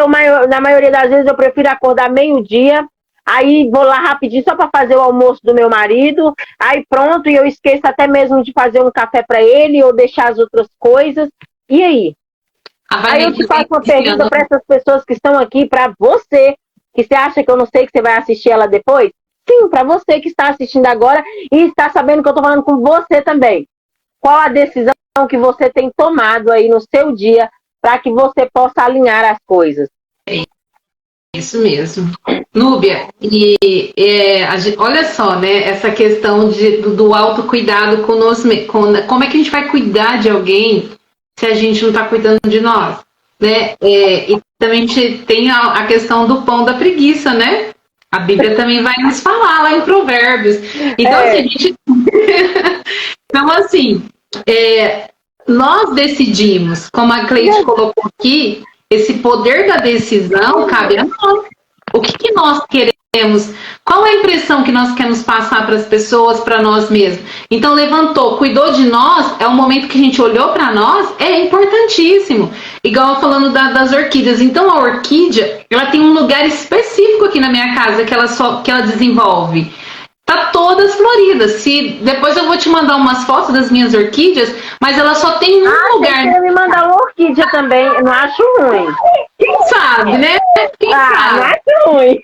na maioria das vezes eu prefiro acordar meio-dia, aí vou lá rapidinho só para fazer o almoço do meu marido, aí pronto, e eu esqueço até mesmo de fazer um café para ele ou deixar as outras coisas. E aí? Aí eu te faço uma pergunta para essas pessoas que estão aqui, para você, que você acha que eu não sei que você vai assistir ela depois? Sim, para você que está assistindo agora e está sabendo que eu estou falando com você também. Qual a decisão que você tem tomado aí no seu dia para que você possa alinhar as coisas? Isso mesmo. Núbia, olha só, né, essa questão do autocuidado conosco, como é que a gente vai cuidar de alguém se a gente não está cuidando de nós? Né? E também a gente tem a questão do pão da preguiça, né? A Bíblia também vai nos falar lá em Provérbios. Então, assim, nós decidimos, como a Cleide colocou aqui, esse poder da decisão cabe a nós. O que nós queremos? Qual é a impressão que nós queremos passar para as pessoas, para nós mesmos? Então, levantou, cuidou de nós, é um momento que a gente olhou para nós, é importantíssimo. Igual falando das orquídeas. Então, a orquídea, ela tem um lugar específico aqui na minha casa que ela desenvolve. Tá todas floridas. Depois eu vou te mandar umas fotos das minhas orquídeas, mas ela só tem um lugar. Você me mandar uma orquídea também, eu não acho ruim. Quem sabe, né? Quem sabe? Não acho ruim.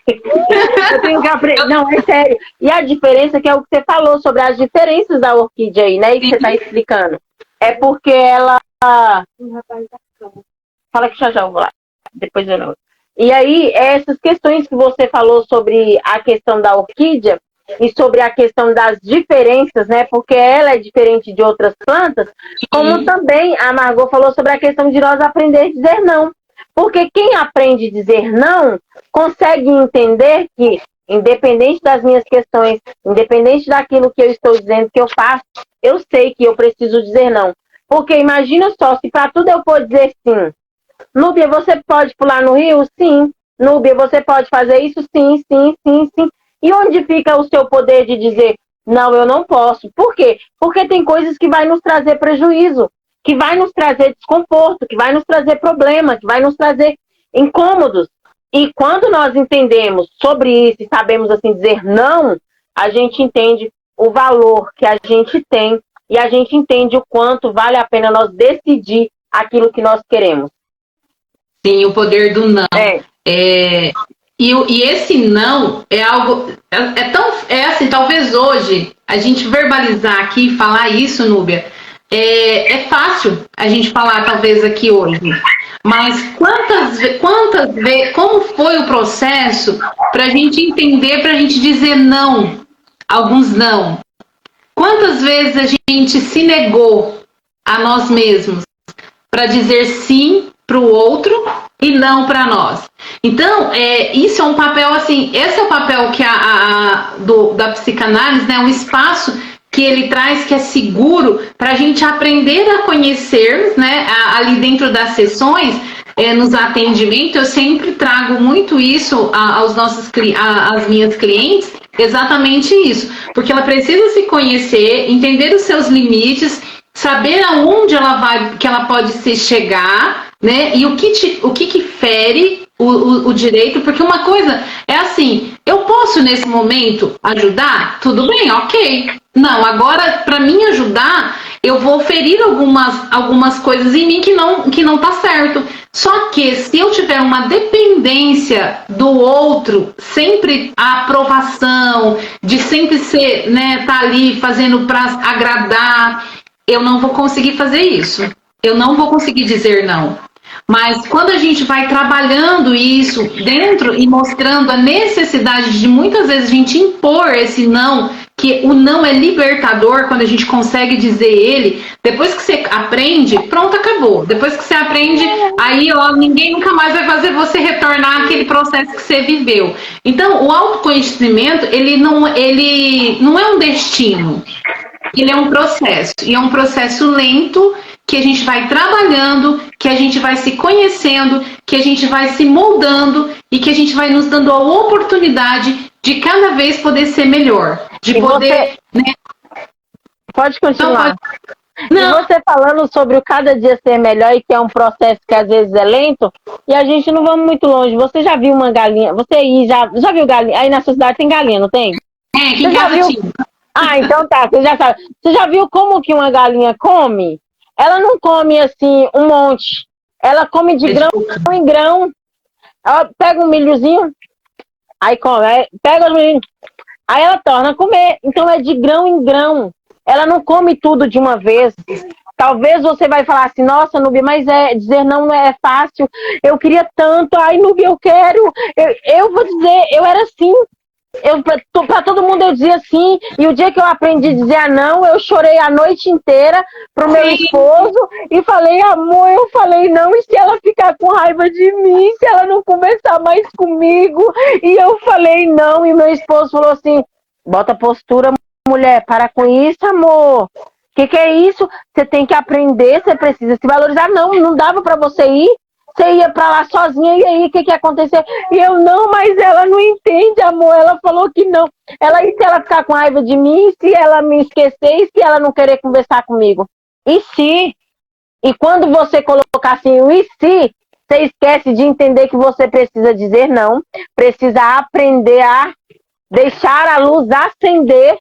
Eu tenho que aprender. Não, é sério. E a diferença, que é o que você falou sobre as diferenças da orquídea aí, né? E que você tá explicando. É porque ela. Fala que já eu vou lá. Depois eu não. E aí, essas questões que você falou sobre a questão da orquídea e sobre a questão das diferenças, né? Porque ela é diferente de outras plantas, como também a Margot falou sobre a questão de nós aprender a dizer não. Porque quem aprende a dizer não, consegue entender que, independente das minhas questões, independente daquilo que eu estou dizendo que eu faço, eu sei que eu preciso dizer não. Porque imagina só, se para tudo eu for dizer sim. Núbia, você pode pular no rio? Sim. Núbia, você pode fazer isso? Sim, sim, sim, sim. E onde fica o seu poder de dizer, não, eu não posso? Por quê? Porque tem coisas que vai nos trazer prejuízo, que vai nos trazer desconforto, que vai nos trazer problema, que vai nos trazer incômodos. E quando nós entendemos sobre isso e sabemos assim dizer não, a gente entende o valor que a gente tem e a gente entende o quanto vale a pena nós decidir aquilo que nós queremos. Sim, o poder do não. E esse não é algo... É assim, talvez hoje, a gente verbalizar aqui e falar isso, Núbia, é fácil a gente falar talvez aqui hoje. Mas quantas vezes, como foi o processo para a gente entender, para a gente dizer não, alguns não? Quantas vezes a gente se negou a nós mesmos para dizer sim para o outro e não para nós? Então, isso é um papel assim, esse é o papel que da psicanálise, né, um espaço que ele traz que é seguro para a gente aprender a conhecer, né, ali dentro das sessões, nos atendimentos, eu sempre trago muito isso às minhas clientes, exatamente isso, porque ela precisa se conhecer, entender os seus limites, saber aonde que ela pode se chegar, né, e o que fere o direito, porque uma coisa é assim, eu posso nesse momento ajudar? Tudo bem, ok. Não, agora para mim ajudar, eu vou ferir algumas coisas em mim que não tá certo. Só que se eu tiver uma dependência do outro, sempre a aprovação, de sempre ser, né, tá ali fazendo para agradar, eu não vou conseguir fazer isso. Eu não vou conseguir dizer não. Mas quando a gente vai trabalhando isso dentro e mostrando a necessidade de muitas vezes a gente impor esse não, que o não é libertador quando a gente consegue dizer ele, depois que você aprende, pronto, acabou. Depois que você aprende, aí ninguém nunca mais vai fazer você retornar àquele processo que você viveu. Então, o autoconhecimento, ele não é um destino, ele é um processo. E é um processo lento, que a gente vai trabalhando, que a gente vai se conhecendo, que a gente vai se moldando e que a gente vai nos dando a oportunidade de cada vez poder ser melhor. De poder... né? Pode continuar. Não. E você falando sobre o cada dia ser melhor e que é um processo que às vezes é lento, e a gente não vamos muito longe. Você já viu uma galinha? Você aí já viu galinha? Aí na sua cidade tem galinha, não tem? Aqui em casa tinha. Ah, então tá, você já sabe. Você já viu como que uma galinha come? Ela não come assim um monte. Ela come de grão em grão. Ela pega um milhozinho, aí come. Aí pega o milho, aí ela torna a comer. Então é de grão em grão. Ela não come tudo de uma vez. Talvez você vai falar assim, nossa, Núbia, mas dizer não é fácil. Eu queria tanto. Ai, Núbia, eu quero. Eu vou dizer, eu era assim. Pra todo mundo eu dizia sim, e o dia que eu aprendi a dizer não, eu chorei a noite inteira pro meu esposo e falei, amor, eu falei não, e se ela ficar com raiva de mim, se ela não conversar mais comigo? E eu falei não, e meu esposo falou assim, bota postura, mulher, para com isso, amor. Que é isso? Você tem que aprender, você precisa se valorizar. Não dava pra você ir. Você ia pra lá sozinha, e aí, o que ia acontecer? E eu, não, mas ela não entende, amor. Ela falou que não. E se ela ficar com raiva de mim, se ela me esquecer, e se ela não querer conversar comigo? E se? E quando você colocar assim, o e se, você esquece de entender que você precisa dizer não, precisa aprender a deixar a luz acender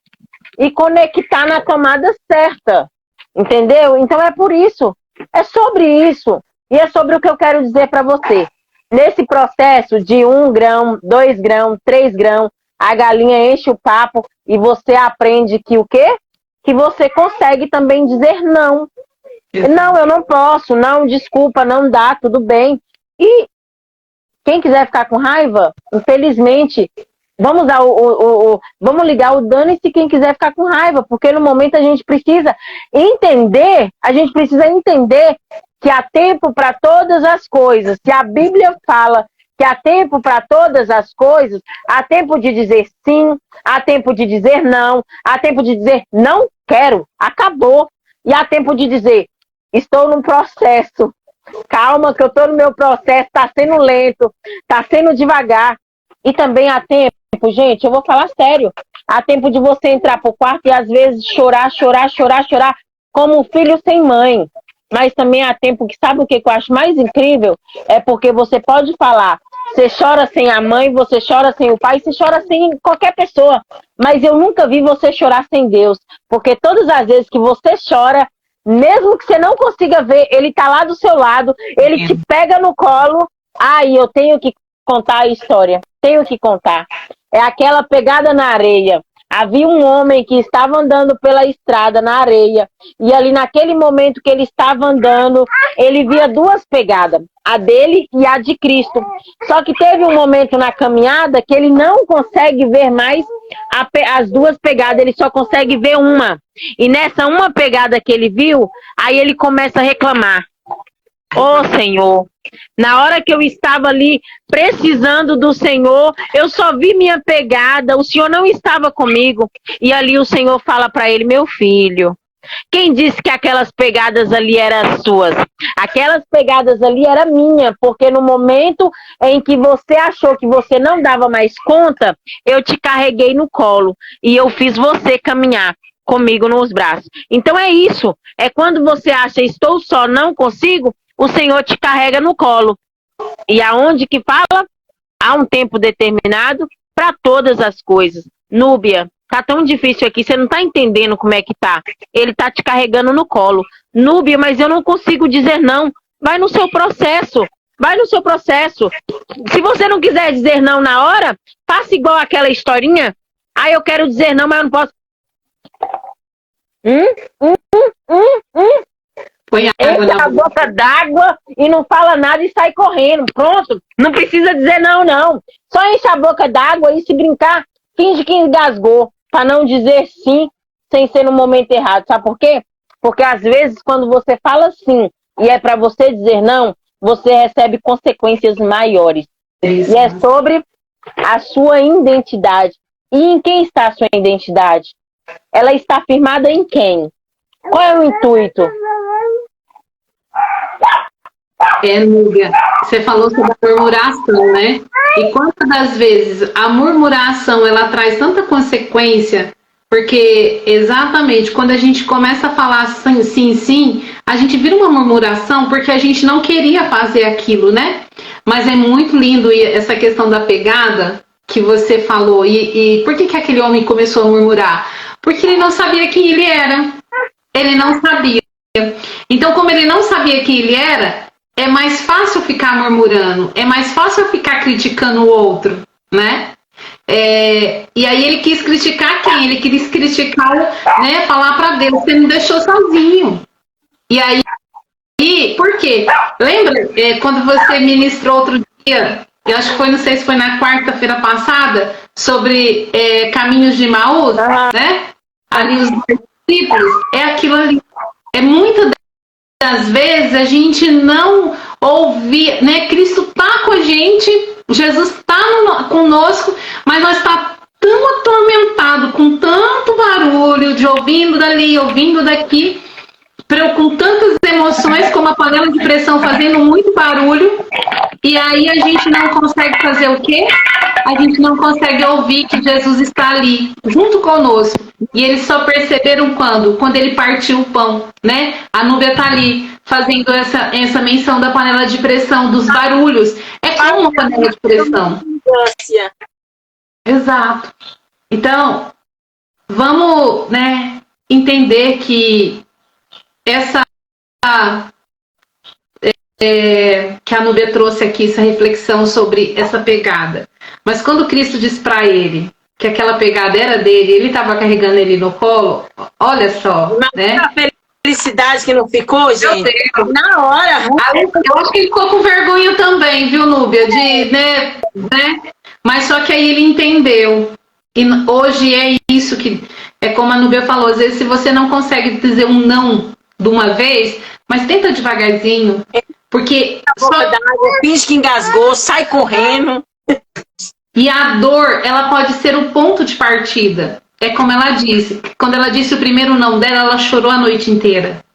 e conectar na tomada certa. Entendeu? Então é por isso. É sobre isso. E é sobre o que eu quero dizer para você. Nesse processo de 1 grão, 2 grãos, 3 grãos, a galinha enche o papo e você aprende que o quê? Que você consegue também dizer não. Não, eu não posso, não, desculpa, não dá, tudo bem. E quem quiser ficar com raiva, infelizmente, vamos ligar o dane-se quem quiser ficar com raiva, porque no momento a gente precisa entender que há tempo para todas as coisas. Se a Bíblia fala que há tempo para todas as coisas, há tempo de dizer sim, há tempo de dizer não, há tempo de dizer não quero, acabou. E há tempo de dizer, estou num processo, calma que eu estou no meu processo, está sendo lento, está sendo devagar. E também há tempo, gente, eu vou falar sério, há tempo de você entrar pro quarto e às vezes chorar, como um filho sem mãe. mas também há tempo que, sabe o que eu acho mais incrível? É porque você pode falar, você chora sem a mãe, você chora sem o pai, você chora sem qualquer pessoa, mas eu nunca vi você chorar sem Deus, porque todas as vezes que você chora, mesmo que você não consiga ver, ele tá lá do seu lado, ele te pega no colo. Ai, eu tenho que contar a história, tenho que contar. É aquela pegada na areia. Havia um homem que estava andando pela estrada na areia, e ali naquele momento que ele estava andando, ele via duas pegadas, a dele e a de Cristo. Só que teve um momento na caminhada que ele não consegue ver mais as duas pegadas, ele só consegue ver uma. E nessa uma pegada que ele viu, aí ele começa a reclamar. Ô Senhor, na hora que eu estava ali precisando do Senhor, eu só vi minha pegada, o Senhor não estava comigo. E ali o Senhor fala para ele, meu filho, quem disse que aquelas pegadas ali eram suas? Aquelas pegadas ali eram minhas, porque no momento em que você achou que você não dava mais conta, eu te carreguei no colo e eu fiz você caminhar comigo nos braços. Então é isso, é quando você acha, estou só, não consigo, o Senhor te carrega no colo. E aonde que fala? Há um tempo determinado para todas as coisas. Núbia, tá tão difícil aqui, você não tá entendendo como é que tá. Ele tá te carregando no colo. Núbia, mas eu não consigo dizer não. Vai no seu processo. Vai no seu processo. Se você não quiser dizer não na hora, faça igual aquela historinha. Ah, eu quero dizer não, mas eu não posso. Põe água Enche a boca d'água e não fala nada e sai correndo. Pronto. Não precisa dizer não, não. Só enche a boca d'água e se brincar, finge que engasgou. Para não dizer sim sem ser no momento errado. Sabe por quê? Porque às vezes quando você fala sim e é para você dizer não, você recebe consequências maiores. Isso. E é sobre a sua identidade. E em quem está a sua identidade? Ela está firmada em quem? Qual é o intuito? Núbia, você falou sobre a murmuração, né? E quantas das vezes a murmuração ela traz tanta consequência, porque exatamente quando a gente começa a falar sim, a gente vira uma murmuração porque a gente não queria fazer aquilo, né? Mas é muito lindo essa questão da pegada que você falou. E por que aquele homem começou a murmurar? Porque ele não sabia quem ele era. Ele não sabia. Então, como ele não sabia quem ele era, é mais fácil ficar murmurando, é mais fácil ficar criticando o outro, né? E aí ele quis criticar quem? Ele quis criticar, né? Falar para Deus, você me deixou sozinho. E aí, por quê? Lembra quando você ministrou outro dia, eu acho que foi, não sei se foi na quarta-feira passada, sobre caminhos de Emaús, né? Ali os discípulos, é aquilo ali. É muitas das vezes a gente não ouve, né? Cristo está com a gente, Jesus está conosco, mas nós está tão atormentado com tanto barulho de ouvindo dali, ouvindo daqui, com tantas emoções, como a panela de pressão fazendo muito barulho, e aí a gente não consegue fazer o quê? A gente não consegue ouvir que Jesus está ali, junto conosco. E eles só perceberam quando? Quando ele partiu o pão, né? A Núbia está ali, fazendo essa menção da panela de pressão, dos barulhos. É como uma panela de pressão. Exato. Então, vamos, né, entender que que a Núbia trouxe aqui, essa reflexão sobre essa pegada. Mas quando Cristo diz para ele que aquela pegada era dele, ele estava carregando ele no colo, olha só, né? A felicidade que não ficou, gente, na hora. Eu acho que ele ficou com vergonha também, viu, Núbia? Né? Mas só que aí ele entendeu. E hoje é isso que, é como a Núbia falou, às vezes se você não consegue dizer um não de uma vez, mas tenta devagarzinho, porque finge que engasgou, sai correndo. E a dor, ela pode ser o ponto de partida. É como ela disse. Quando ela disse o primeiro não dela, ela chorou a noite inteira.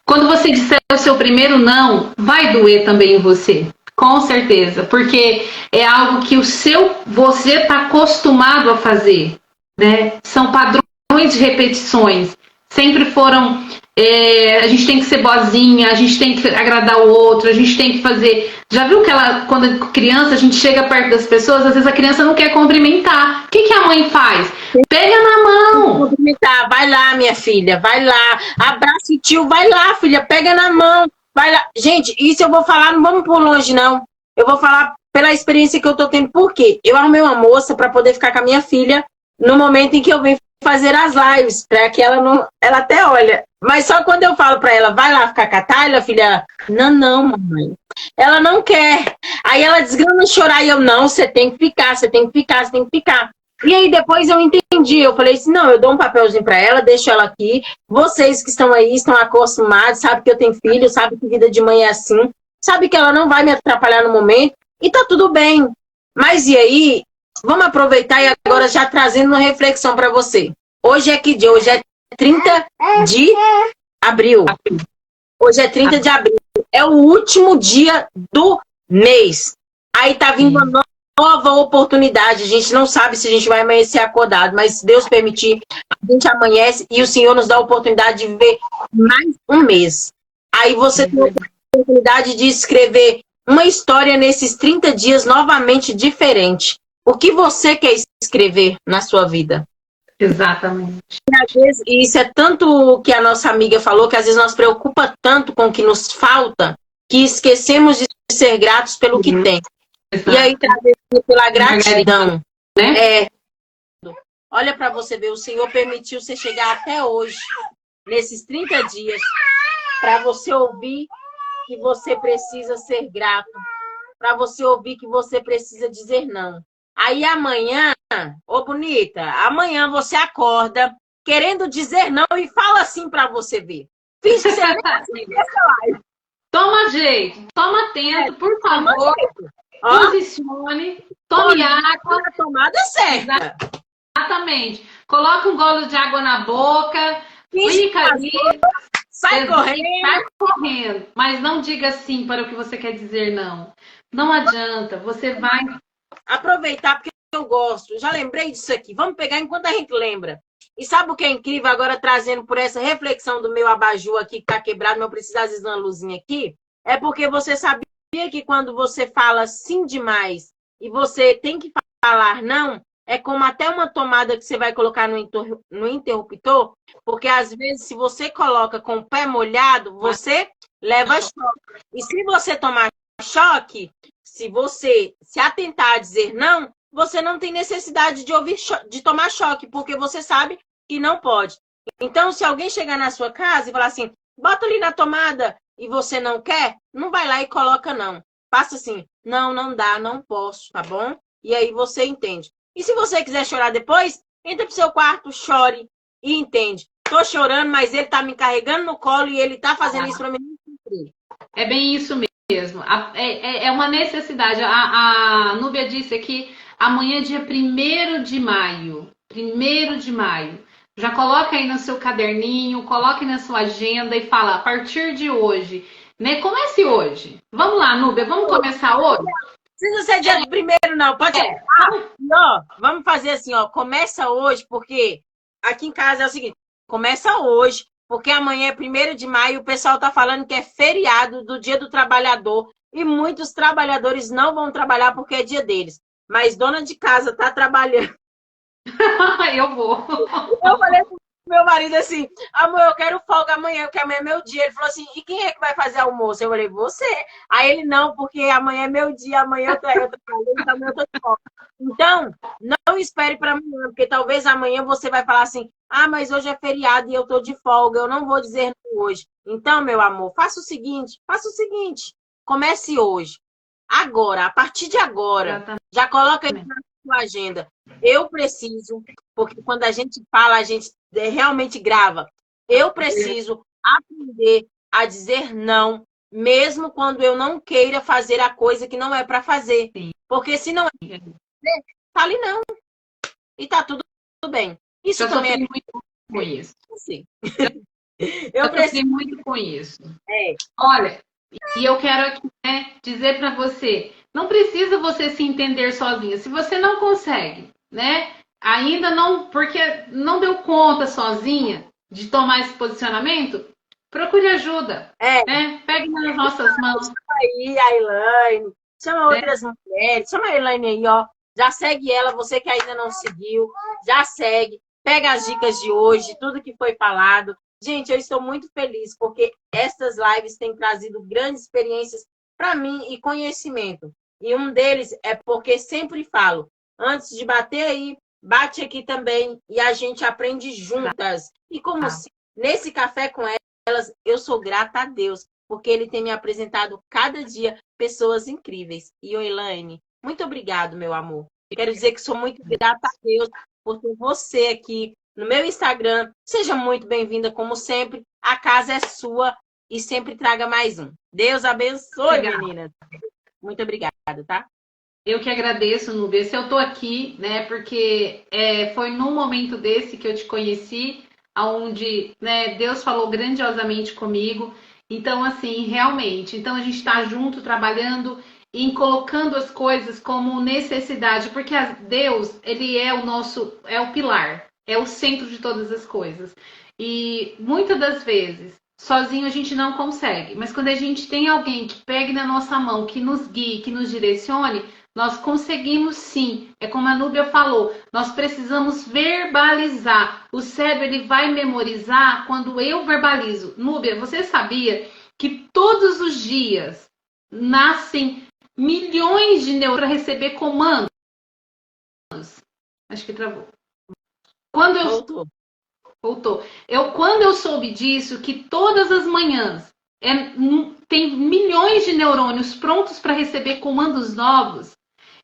Quando você disser o seu primeiro não, vai doer também em você. Com certeza. Porque é algo que você está acostumado a fazer. Né? São padrões de repetições. Sempre foram a gente tem que ser boazinha, a gente tem que agradar o outro, a gente tem que fazer... Já viu que quando criança, a gente chega perto das pessoas, às vezes a criança não quer cumprimentar. O que a mãe faz? Pega na mão. Cumprimentar, vai lá, minha filha, vai lá. Abraça o tio, vai lá, filha, pega na mão. Vai lá. Gente, isso eu vou falar, não vamos por longe, não. Eu vou falar pela experiência que eu tô tendo. Por quê? Eu arrumei uma moça para poder ficar com a minha filha no momento em que eu venho fazer as lives, para que ela não... Ela até olha. Mas só quando eu falo para ela, vai lá ficar com a Tayla, filha, não, mamãe. Ela não quer. Aí ela desgrama chorar e eu, não, você tem que ficar, você tem que ficar, você tem que ficar. E aí depois eu entendi, eu falei assim, não, eu dou um papelzinho para ela, deixo ela aqui. Vocês que estão aí, estão acostumados, sabem que eu tenho filho, sabem que vida de mãe é assim, sabe que ela não vai me atrapalhar no momento, e tá tudo bem. Mas e aí, vamos aproveitar e agora já trazendo uma reflexão para você. Hoje é que dia? Hoje é 30 de abril. Hoje é 30 de abril. É o último dia do mês. Aí tá vindo uma nova oportunidade. A gente não sabe se a gente vai amanhecer acordado, mas se Deus permitir, a gente amanhece e o Senhor nos dá a oportunidade de viver mais um mês. Aí você tem a oportunidade de escrever uma história nesses 30 dias novamente diferente. O que você quer escrever na sua vida? Exatamente. E às vezes, e isso é tanto o que a nossa amiga falou, que às vezes nos preocupa tanto com o que nos falta, que esquecemos de ser gratos pelo que tem. Exato. E aí, pela gratidão. Né? Olha para você ver, o Senhor permitiu você chegar até hoje, nesses 30 dias, para você ouvir que você precisa ser grato, para você ouvir que você precisa dizer não. Aí amanhã, ô bonita, amanhã você acorda querendo dizer não e fala assim para você ver. Finge que você live. Toma jeito, toma atento, por favor. Posicione, tome água. A tomada é certa. Exatamente. Coloca um gole de água na boca, fica ali. Sai correndo. Sai correndo. Mas não diga sim para o que você quer dizer não. Não adianta, você vai... Aproveitar, porque eu gosto. Já lembrei disso aqui. Vamos pegar enquanto a gente lembra. E sabe o que é incrível agora, trazendo por essa reflexão do meu abajur aqui, que tá quebrado, não precisa às vezes de uma luzinha aqui? É porque você sabia que quando você fala sim demais e você tem que falar não, é como até uma tomada que você vai colocar no interruptor, porque às vezes se você coloca com o pé molhado, você leva choque. E se você tomar choque, se você se atentar a dizer não, você não tem necessidade de tomar choque, porque você sabe que não pode. Então, se alguém chegar na sua casa e falar assim, bota ali na tomada e você não quer, não vai lá e coloca não. Faça assim, não dá, não posso, tá bom? E aí você entende. E se você quiser chorar depois, entra pro seu quarto, chore e entende. Tô chorando, mas ele tá me carregando no colo e ele tá fazendo isso pra mim. É bem isso mesmo. É uma necessidade. A Núbia disse aqui, amanhã é dia 1º de maio. 1º de maio. Já coloca aí no seu caderninho, coloque na sua agenda e fala, a partir de hoje, né? Comece hoje. Vamos lá, Núbia, vamos começar hoje? Não precisa ser dia 1º, não. Pode ser. Vamos fazer assim, ó. Começa hoje, porque aqui em casa é o seguinte, começa hoje, porque amanhã é 1º de maio, o pessoal tá falando que é feriado do Dia do Trabalhador e muitos trabalhadores não vão trabalhar porque é dia deles. Mas dona de casa tá trabalhando. Eu vou. Eu falei pro meu marido assim, amor, eu quero folga amanhã, porque amanhã é meu dia. Ele falou assim, e quem é que vai fazer almoço? Eu falei, você. Aí ele, não, porque amanhã é meu dia, amanhã eu trabalhando, então amanhã eu tô de folga. Então, não espere para amanhã, porque talvez amanhã você vai falar assim, ah, mas hoje é feriado e eu tô de folga, eu não vou dizer não hoje. Então, meu amor, faça o seguinte, comece hoje. Agora, a partir de agora, já coloca aí na sua agenda. Eu preciso, porque quando a gente fala, a gente realmente grava. Eu preciso aprender a dizer não, mesmo quando eu não queira fazer a coisa que não é para fazer. Porque se não é, fale não. E tá tudo bem. Isso também é muito com isso. Sim. Eu preciso muito com isso. Olha, e eu quero aqui, né, dizer para você, não precisa você se entender sozinha. Se você não consegue, né, ainda não, porque não deu conta sozinha de tomar esse posicionamento, procure ajuda. É. Né? Pegue nas nossas mãos. Chama aí a Elaine, chama outras mulheres, chama a Elaine aí, ó. Já segue ela, você que ainda não seguiu, já segue. Pega as dicas de hoje, tudo que foi falado. Gente, eu estou muito feliz, porque estas lives têm trazido grandes experiências para mim e conhecimento. E um deles é porque sempre falo, antes de bater aí, bate aqui também e a gente aprende juntas. E como nesse café com elas, eu sou grata a Deus, porque ele tem me apresentado cada dia pessoas incríveis. E Elaine, muito obrigado, meu amor. Eu quero dizer que sou muito grata a Deus por ter você aqui no meu Instagram. Seja muito bem-vinda, como sempre. A casa é sua e sempre traga mais um. Deus abençoe, meninas. Muito obrigada, tá? Eu que agradeço, Núbia. Se eu tô aqui, né, porque foi num momento desse que eu te conheci, onde, né, Deus falou grandiosamente comigo. Então, assim, realmente, então a gente está junto, trabalhando e colocando as coisas como necessidade, porque Deus, ele é o pilar, é o centro de todas as coisas. E muitas das vezes, sozinho a gente não consegue, mas quando a gente tem alguém que pegue na nossa mão, que nos guie, que nos direcione, nós conseguimos sim. É como a Núbia falou, nós precisamos verbalizar. O cérebro ele vai memorizar quando eu verbalizo. Núbia, você sabia que todos os dias nascem milhões de neurônios para receber comandos? Acho que travou. Voltou. Quando eu soube disso, que todas as manhãs tem milhões de neurônios prontos para receber comandos novos,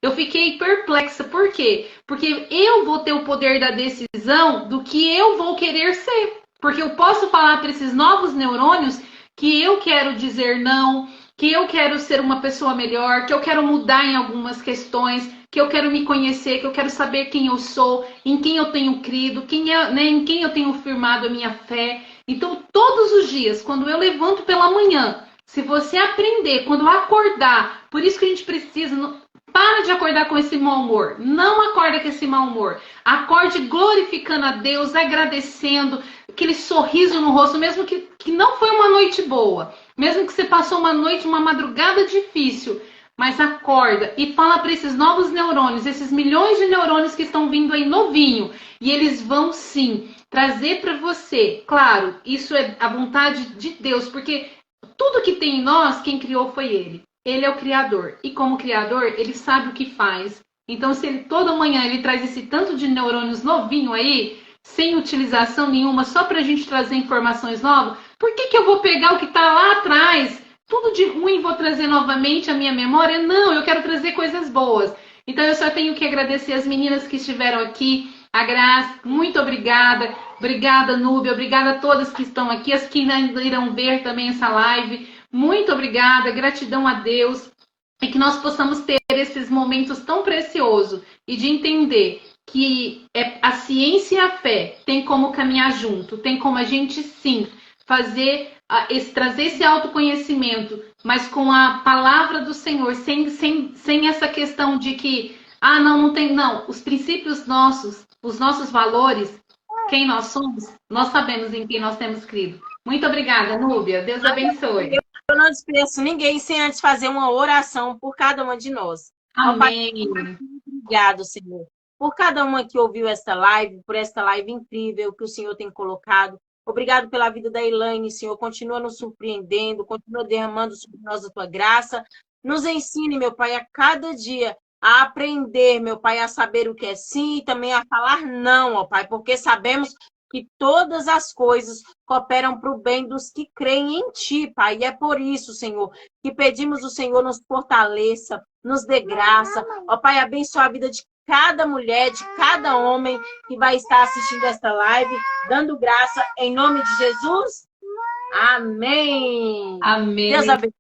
eu fiquei perplexa. Por quê? Porque eu vou ter o poder da decisão do que eu vou querer ser. Porque eu posso falar para esses novos neurônios que eu quero dizer não, que eu quero ser uma pessoa melhor, que eu quero mudar em algumas questões, que eu quero me conhecer, que eu quero saber quem eu sou, em quem eu tenho crido, em quem eu tenho firmado a minha fé. Então, todos os dias, quando eu levanto pela manhã, se você aprender, quando acordar, por isso que a gente precisa... Para de acordar com esse mau humor. Não acorda com esse mau humor. Acorde glorificando a Deus, agradecendo, aquele sorriso no rosto, mesmo que não foi uma noite boa, mesmo que você passou uma noite, uma madrugada difícil, mas acorda e fala para esses novos neurônios, esses milhões de neurônios que estão vindo aí novinho, e eles vão sim trazer para você. Claro, isso é a vontade de Deus, porque tudo que tem em nós, quem criou foi Ele. Ele é o Criador. E como Criador, Ele sabe o que faz. Então, se Ele toda manhã Ele traz esse tanto de neurônios novinho aí, sem utilização nenhuma, só para a gente trazer informações novas, por que eu vou pegar o que está lá atrás, tudo de ruim, vou trazer novamente a minha memória? Não, eu quero trazer coisas boas. Então, eu só tenho que agradecer as meninas que estiveram aqui. A Graça, muito obrigada. Obrigada, Núbia. Obrigada a todas que estão aqui, as que ainda irão ver também essa live. Muito obrigada, gratidão a Deus, e que nós possamos ter esses momentos tão preciosos e de entender que a ciência e a fé tem como caminhar junto, tem como a gente sim trazer esse autoconhecimento, mas com a palavra do Senhor, sem essa questão de que, não tem, não, os princípios nossos, os nossos valores, quem nós somos, nós sabemos em quem nós temos crido. Muito obrigada, Núbia. Deus abençoe. Eu não despeço ninguém sem antes fazer uma oração por cada uma de nós. Amém. Obrigado, Senhor, por cada uma que ouviu esta live, por esta live incrível que o Senhor tem colocado. Obrigado pela vida da Elaine, Senhor. Continua nos surpreendendo, continua derramando sobre nós a tua graça. Nos ensine, meu Pai, a cada dia a aprender, meu Pai, a saber o que é sim e também a falar não, ó Pai, porque sabemos que todas as coisas cooperam para o bem dos que creem em Ti, Pai. E é por isso, Senhor, que pedimos o Senhor nos fortaleça, nos dê graça. Ó Pai, abençoa a vida de cada mulher, de cada homem que vai estar assistindo esta live, dando graça em nome de Jesus. Amém. Amém. Deus abençoe.